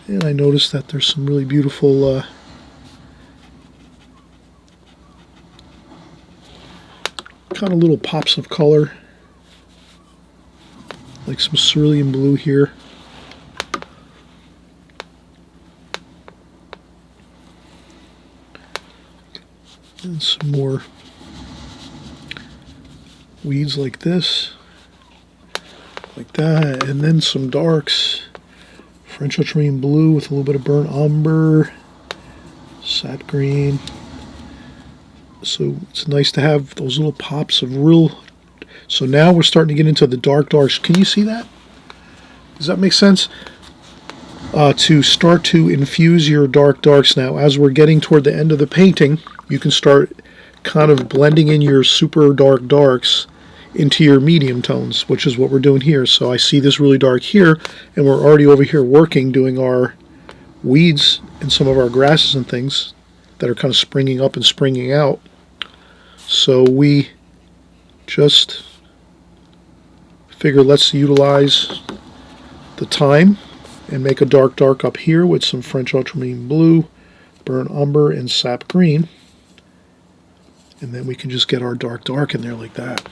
Speaker 1: and I noticed that there's some really beautiful kind of little pops of color, like some cerulean blue here. And some more weeds like this, like that, and then some darks. French ultramarine blue with a little bit of burnt umber, sap green. So it's nice to have those little pops of real. So now we're starting to get into the darks. Can you see that? Does that make sense? To start to infuse your darks now, as we're getting toward the end of the painting, you can start kind of blending in your super darks into your medium tones, which is what we're doing here. So I see this really dark here, and we're already over here working, doing our weeds and some of our grasses and things that are kind of springing up and springing out. So we just figure let's utilize the time and make a dark up here with some French ultramarine blue, burnt umber, and sap green. And then we can just get our dark in there like that.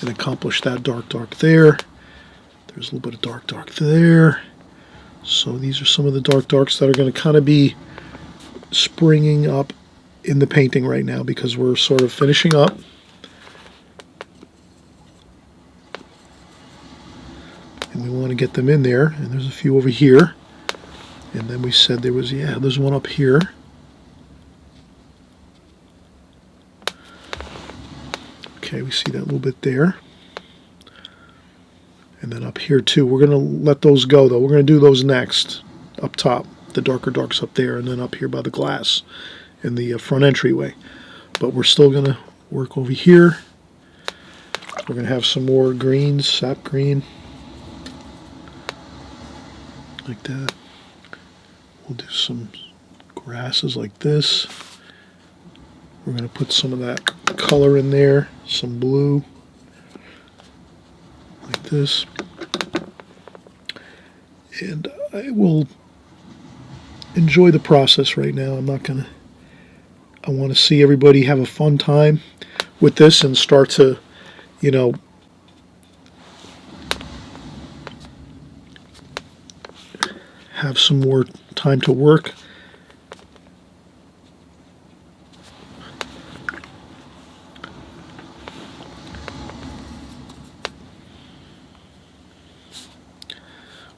Speaker 1: And accomplish that dark there. There's a little bit of dark there. So these are some of the darks that are going to kind of be springing up in the painting right now, because we're sort of finishing up. And we want to get them in there. And there's a few over here. And then we said there was, yeah, there's one up here. Okay, we see that a little bit there. And then up here too. We're going to let those go though. We're going to do those next. Up top, the darks up there, and then up here by the glass in the front entryway. But we're still going to work over here. We're going to have some more greens, sap green. Like that. We'll do some grasses like this. We're going to put some of that color in there, some blue, like this. And I will enjoy the process right now. I want to see everybody have a fun time with this and start to, you know, have some more time to work.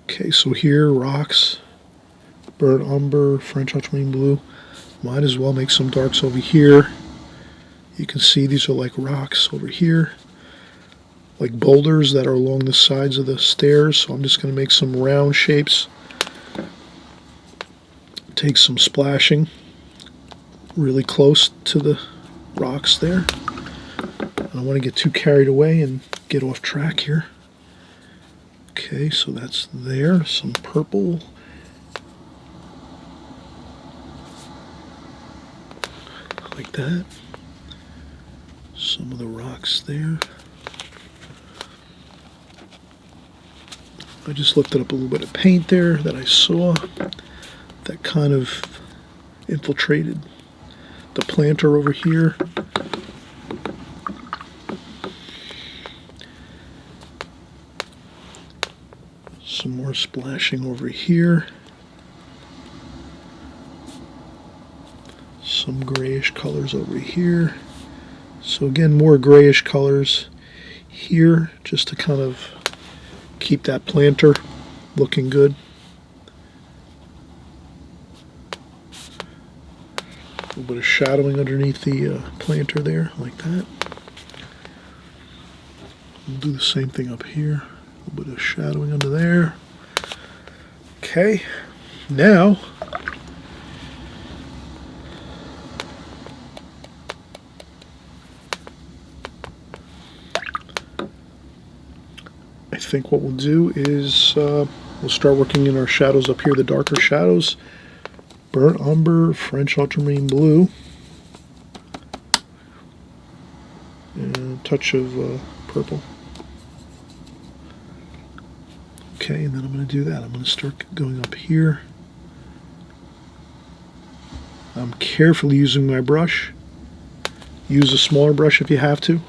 Speaker 1: Okay, so here, rocks, burnt umber, French ultramarine blue. Might as well make some darks over here. You can see these are like rocks over here, like boulders that are along the sides of the stairs. So I'm just going to make some round shapes. Take some splashing really close to the rocks there. I don't want to get too carried away and get off track here. Okay, so that's there. Some purple. Like that. Some of the rocks there. I just lifted up a little bit of paint there that I saw that kind of infiltrated the planter over here. Some more splashing over here. Some grayish colors over here. So again, more grayish colors here just to kind of keep that planter looking good. A little bit of shadowing underneath the planter there, like that. We'll do the same thing up here. A little bit of shadowing under there. Okay, now I think what we'll do is we'll start working in our shadows up here, the darker shadows. Burnt umber, French ultramarine blue, and a touch of purple. Okay, and then I'm going to do that. I'm going to start going up here. I'm carefully using my brush. Use a smaller brush if you have to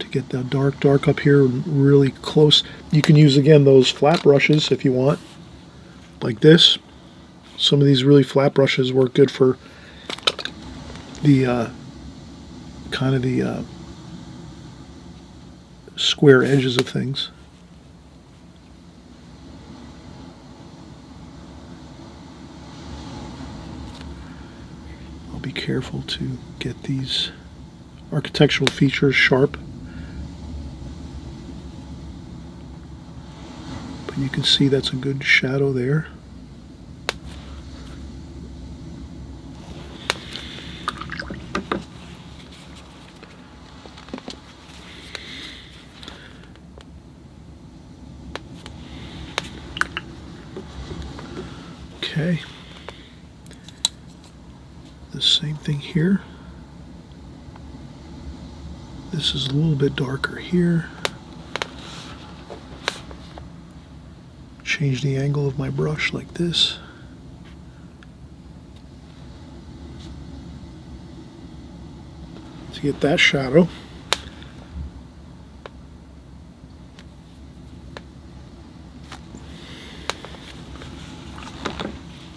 Speaker 1: get that dark up here really close. You can use, again, those flat brushes if you want, like this. Some of these really flat brushes work good for the kind of the square edges of things. I'll be careful to get these architectural features sharp. But you can see that's a good shadow there. Okay, the same thing here. This is a little bit darker here. Change the angle of my brush like this. To get that shadow.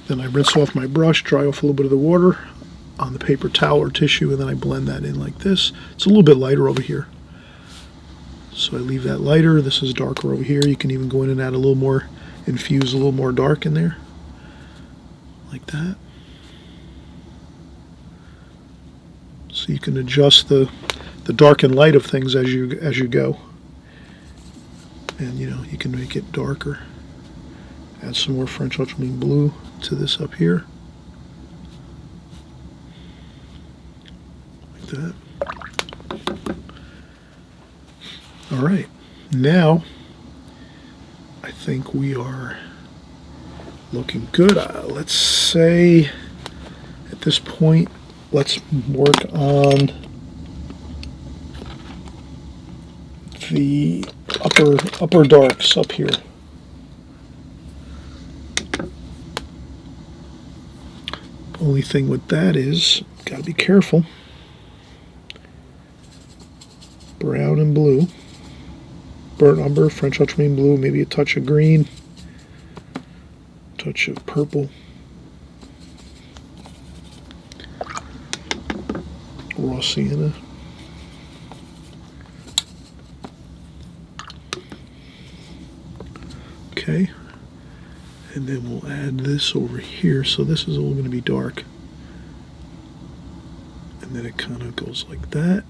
Speaker 1: Then I rinse off my brush, dry off a little bit of the water on the paper towel or tissue, and then I blend that in like this. It's a little bit lighter over here. So I leave that lighter. This is darker over here. You can even go in and add a little more, infuse a little more dark in there. Like that. So you can adjust the dark and light of things as you go. And you know, you can make it darker. Add some more French ultramarine blue to this up here. Like that. All right, now I think we are looking good. Let's say at this point, let's work on the upper darks up here. Only thing with that is, gotta be careful. Brown and blue, burnt umber, French ultramarine blue, maybe a touch of green, touch of purple, raw sienna. Okay, and then we'll add this over here. So this is all going to be dark, and then it kind of goes like that.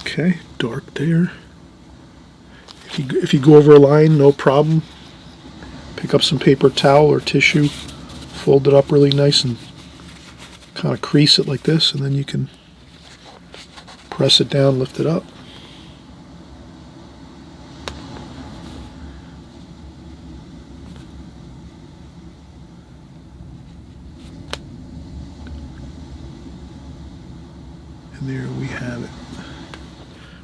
Speaker 1: Okay, dark there. If you go over a line, no problem. Pick up some paper towel or tissue, fold it up really nice and kind of crease it like this, and then you can press it down, lift it up. And there we have it.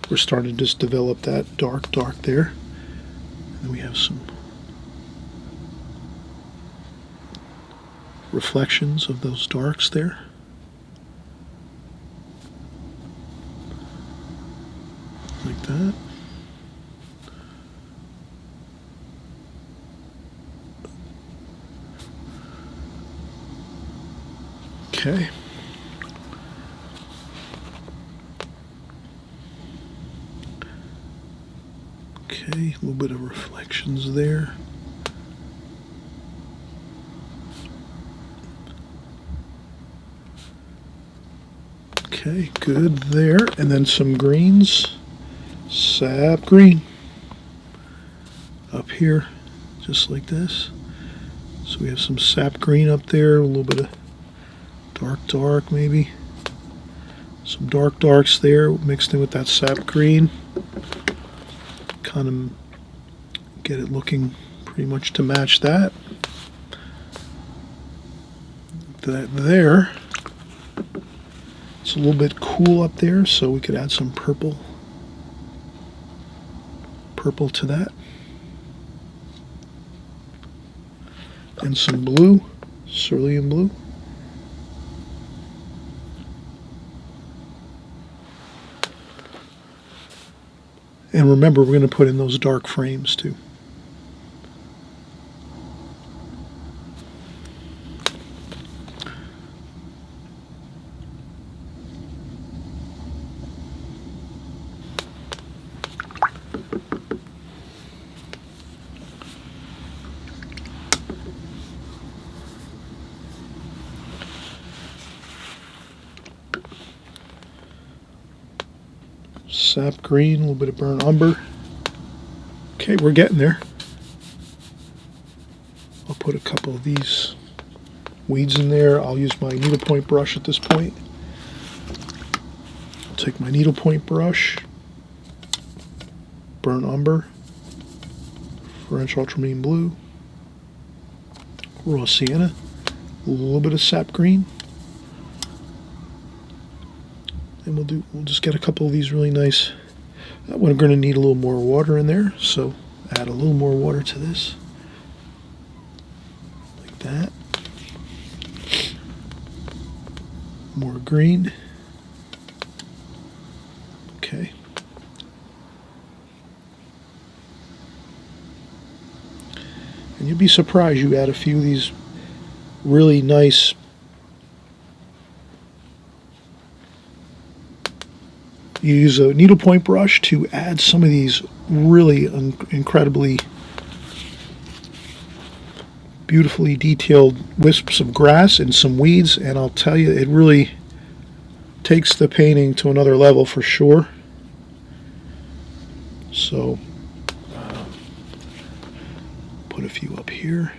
Speaker 1: We're starting to just develop that dark there. And then we have some reflections of those darks there. Like that. Okay. Okay, a little bit of reflections there. Okay, good there. And then some greens. Sap green. Up here, just like this. So we have some sap green up there, a little bit of dark maybe. Some darks there mixed in with that sap green. Kind of get it looking pretty much to match that. That there. It's a little bit cool up there, so we could add some purple to that. And some blue, cerulean blue. And remember, we're going to put in those dark frames too. Sap green, a little bit of burnt umber. Okay, we're getting there. I'll put a couple of these weeds in there. I'll use my needlepoint brush at this point. I'll take my needlepoint brush, burnt umber, French ultramarine blue, raw sienna, a little bit of sap green. And we'll just get a couple of these really nice. We're going to need a little more water in there, so add a little more water to this, like that. More green. Okay. And you'll be surprised, you add a few of these really nice You use a needlepoint brush to add some of these really incredibly beautifully detailed wisps of grass and some weeds, and I'll tell you, it really takes the painting to another level for sure. So put a few up here.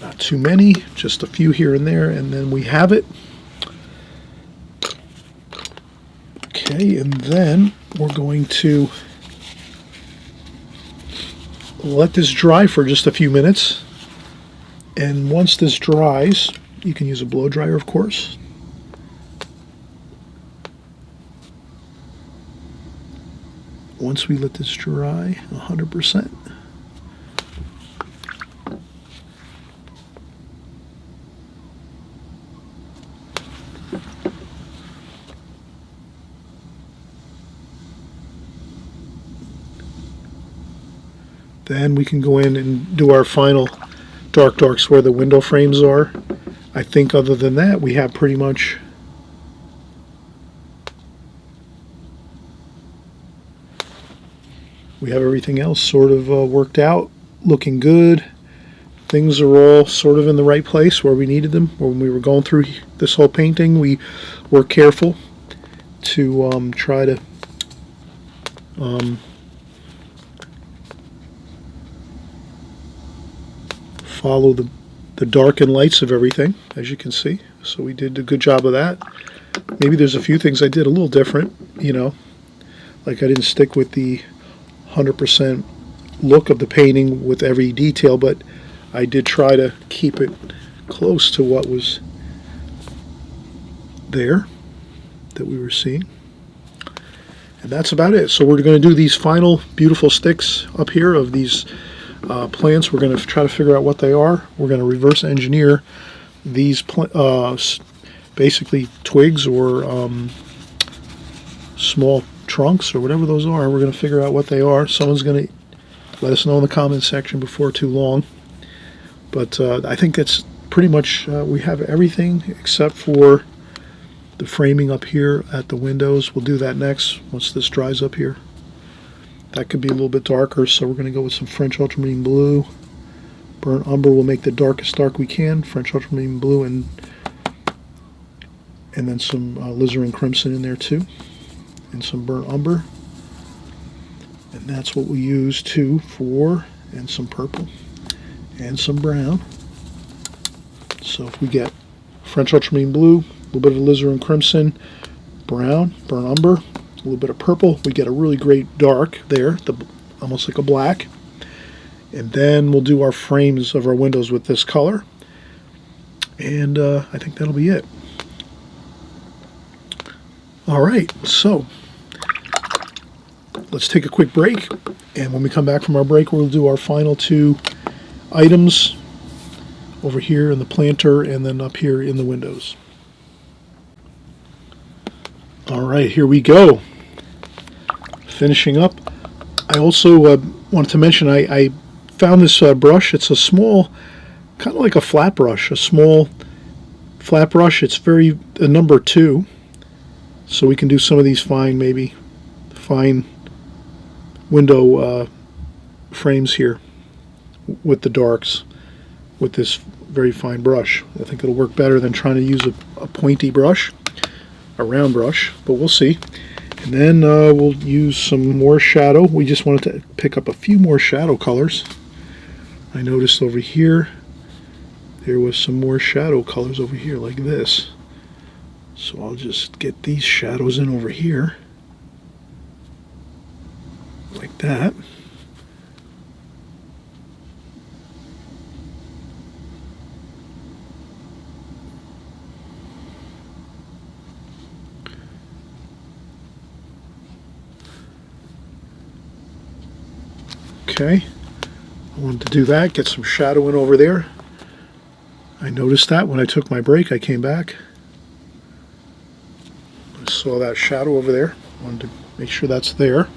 Speaker 1: Not Not too many, just a few here and there, and then we have it. Okay, and then we're going to let this dry for just a few minutes. And once this dries, you can use a blow dryer, of course. Once we let this dry 100%, then we can go in and do our final darks where the window frames are. I think other than that, we have pretty much everything else sort of worked out, looking good. Things are all sort of in the right place where we needed them. When we were going through this whole painting, we were careful to try to follow the dark and lights of everything, as you can see. So we did a good job of that. Maybe there's a few things I did a little different, you know, like I didn't stick with the 100% look of the painting with every detail, but I did try to keep it close to what was there that we were seeing. And that's about it. So we're going to do these final beautiful sticks up here of these plants. We're going to try to figure out what they are. We're going to reverse engineer these basically twigs or small trunks or whatever those are. We're going to figure out what they are. Someone's going to let us know in the comments section before too long. But I think that's pretty much, we have everything except for the framing up here at the windows. We'll do that next once this dries up here. That could be a little bit darker, so we're going to go with some French ultramarine blue. Burnt umber will make the darkest dark we can. French ultramarine blue and then some alizarin crimson in there too, and some burnt umber. And that's what we use too and some purple and some brown. So if we get French ultramarine blue, a little bit of alizarin crimson, brown, burnt umber, a little bit of purple, we get a really great dark there, almost like a black. And then we'll do our frames of our windows with this color. And I think that'll be it. All right, so let's take a quick break. And when we come back from our break, we'll do our final two items over here in the planter and then up here in the windows. All right, here we go. Finishing up. I also wanted to mention I found this brush. It's a small, kind of like a flat brush, a small flat brush. It's a number 2. So we can do some of these fine window frames here with the darks with this very fine brush. I think it'll work better than trying to use a pointy brush, a round brush, but we'll see. And then we'll use some more shadow. We just wanted to pick up a few more shadow colors. I noticed over here there was some more shadow colors over here like this. So I'll just get these shadows in over here like that. Okay, I wanted to do that, get some shadow in over there. I noticed that when I took my break, I came back. I saw that shadow over there. I wanted to make sure that's there.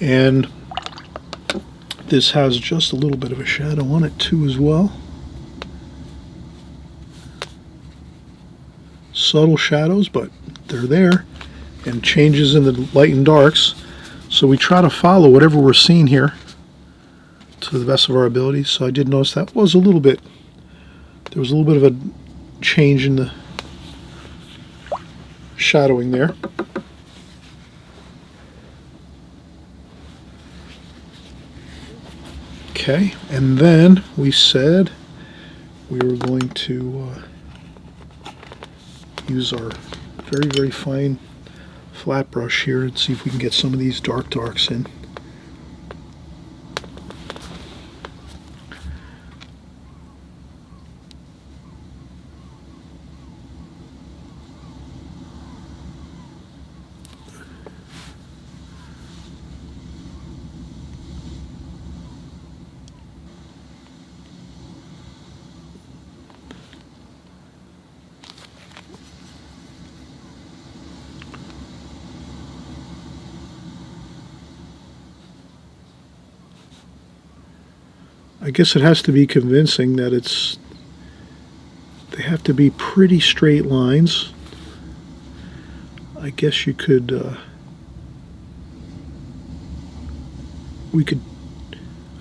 Speaker 1: And this has just a little bit of a shadow on it too as well. Subtle shadows, but they're there. And changes in the light and darks. So we try to follow whatever we're seeing here to the best of our abilities. So I did notice that was a little bit, there was a little bit of a change in the shadowing there. Okay, and then we said we were going to use our very, very fine flat brush here and see if we can get some of these darks in. I guess it has to be convincing that they have to be pretty straight lines. I guess you could,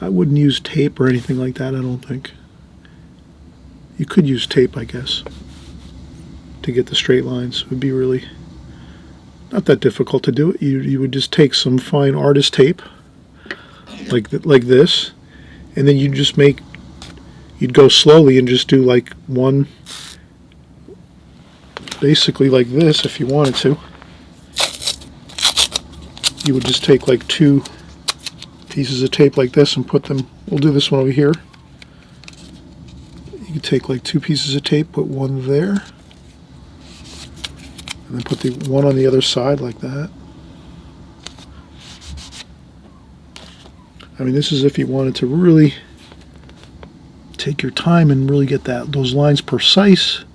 Speaker 1: I wouldn't use tape or anything like that, I don't think. You could use tape, I guess, to get the straight lines. It would be really not that difficult to do it. You would just take some fine artist tape, like this, and then you'd go slowly and just do like one, basically like this if you wanted to. You would just take like 2 pieces of tape like this and put them, we'll do this one over here. You could take like 2 pieces of tape, put one there, and then put the one on the other side like that. I mean, this is if you wanted to really take your time and really get those lines precise,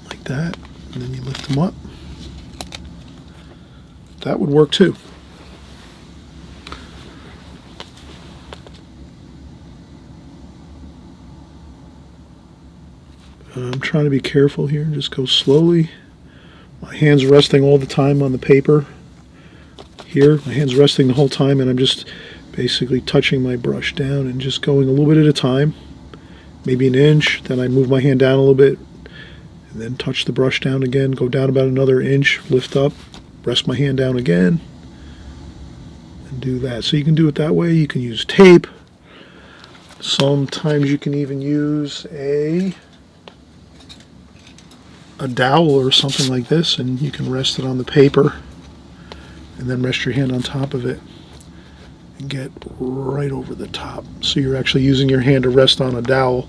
Speaker 1: like that, and then you lift them up. That would work too. I'm trying to be careful here, just go slowly. My hand's resting all the time on the paper. Here, my hand's resting the whole time, and I'm just basically touching my brush down and just going a little bit at a time, maybe an inch, then I move my hand down a little bit, and then touch the brush down again, go down about another inch, lift up, rest my hand down again, and do that. So you can do it that way. You can use tape. Sometimes you can even use a dowel or something like this, and you can rest it on the paper and then rest your hand on top of it and get right over the top. So you're actually using your hand to rest on a dowel.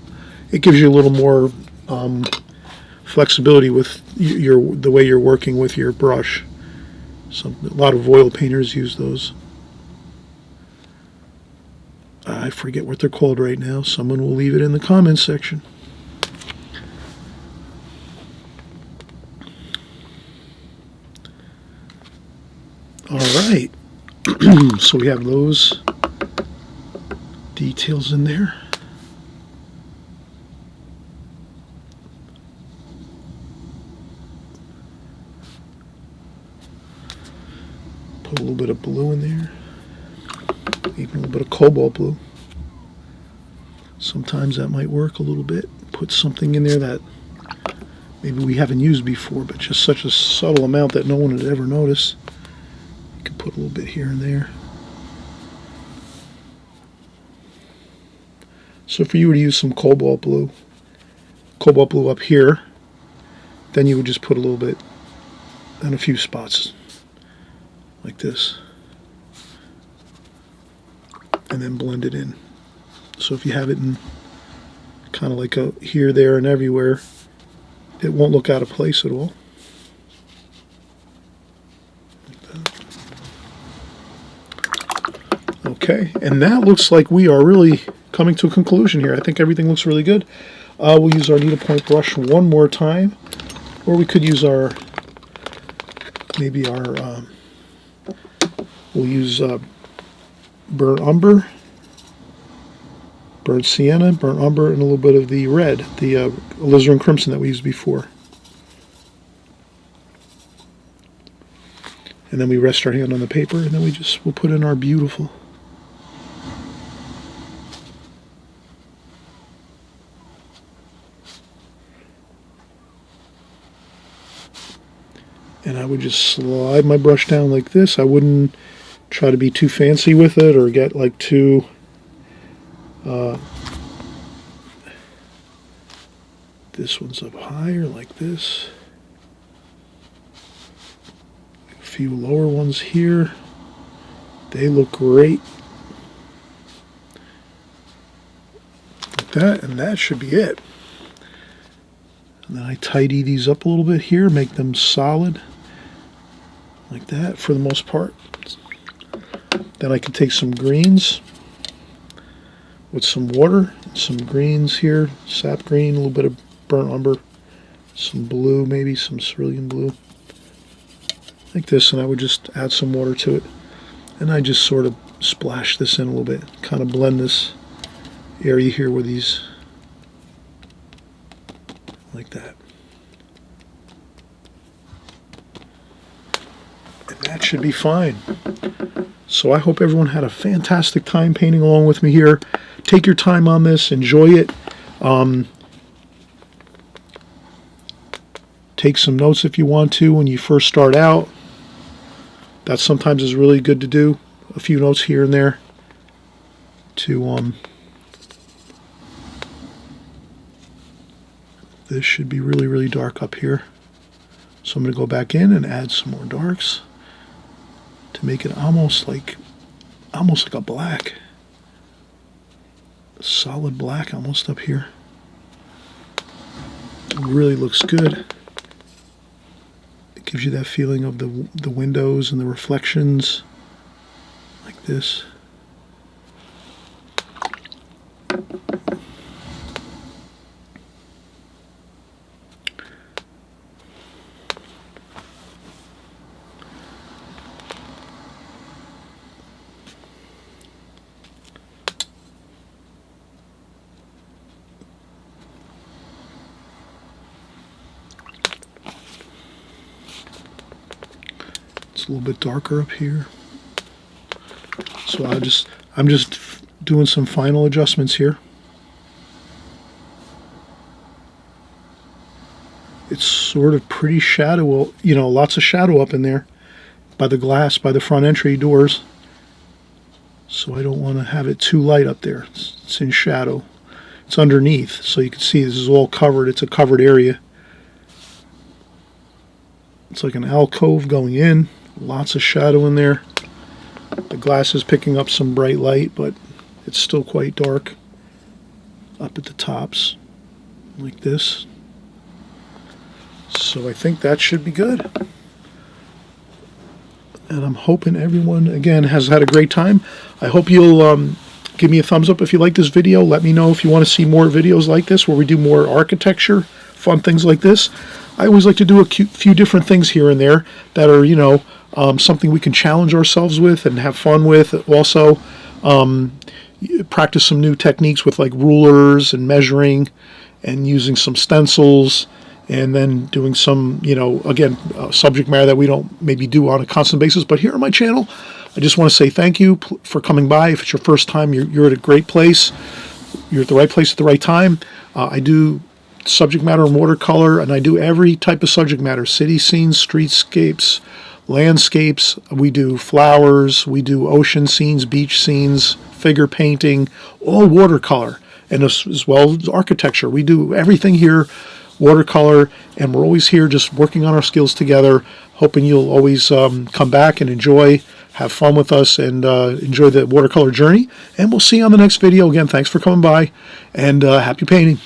Speaker 1: It gives you a little more flexibility with the way you're working with your brush. A lot of oil painters use those. I forget what they're called right now. Someone will leave it in the comments section. All right, so we have those details in there. Put a little bit of blue in there, even a little bit of cobalt blue. Sometimes that might work a little bit. Put something in there that maybe we haven't used before, but just such a subtle amount that no one would ever notice. You can put a little bit here and there. So if you were to use some cobalt blue up here, then you would just put a little bit in a few spots like this, and then blend it in. So if you have it in kind of like a here, there, and everywhere, it won't look out of place at all. Okay, and that looks like we are really coming to a conclusion here. I think everything looks really good. We'll use our needlepoint brush one more time, or we could use we'll use burnt umber, burnt sienna, burnt umber, and a little bit of the red, the alizarin crimson that we used before. And then we rest our hand on the paper, and then we'll put in our beautiful. And I would just slide my brush down like this. I wouldn't try to be too fancy with it or get like too This one's up higher like this. A few lower ones here. They look great. Like that, and that should be it. And then I tidy these up a little bit here, make them solid. Like that for the most part. Then I can take some greens with some water, some greens here, sap green, a little bit of burnt umber, some blue, maybe some cerulean blue, like this, and I would just add some water to it. And I just sort of splash this in a little bit, kind of blend this area here with these, like that. And that should be fine. So I hope everyone had a fantastic time painting along with me here. Take your time on this, enjoy it. Take some notes if you want to when you first start out. That sometimes is really good to do. A few notes here and there to this should be really, really dark up here. So I'm going to go back in and add some more darks to make it almost like a black. A solid black almost up here. It really looks good. It gives you that feeling of the windows and the reflections like this. A little bit darker up here, so I'm just doing some final adjustments here. It's sort of pretty shadow, you know, lots of shadow up in there by the glass, by the front entry doors, so I don't want to have it too light up there. It's in shadow. It's underneath, so you can see this is all covered. It's a covered area. It's like an alcove going in. Lots of shadow in there. The glass is picking up some bright light, but it's still quite dark up at the tops, like this. So I think that should be good. And I'm hoping everyone, again, has had a great time. I hope you'll give me a thumbs up if you like this video. Let me know if you want to see more videos like this where we do more architecture, fun things like this. I always like to do a few different things here and there that are, you know, something we can challenge ourselves with and have fun with. Also, practice some new techniques with like rulers and measuring and using some stencils, and then doing some, you know, again, subject matter that we don't maybe do on a constant basis. But here on my channel, I just want to say thank you for coming by. If it's your first time, you're at a great place. You're at the right place at the right time. I do subject matter in watercolor, and I do every type of subject matter: city scenes, streetscapes, landscapes. We do flowers, we do ocean scenes, beach scenes, figure painting, all watercolor, and as well as architecture. We do everything here watercolor, and we're always here just working on our skills together, hoping you'll always come back and enjoy, have fun with us, and enjoy the watercolor journey. And we'll see you on the next video. Again, thanks for coming by, and happy painting.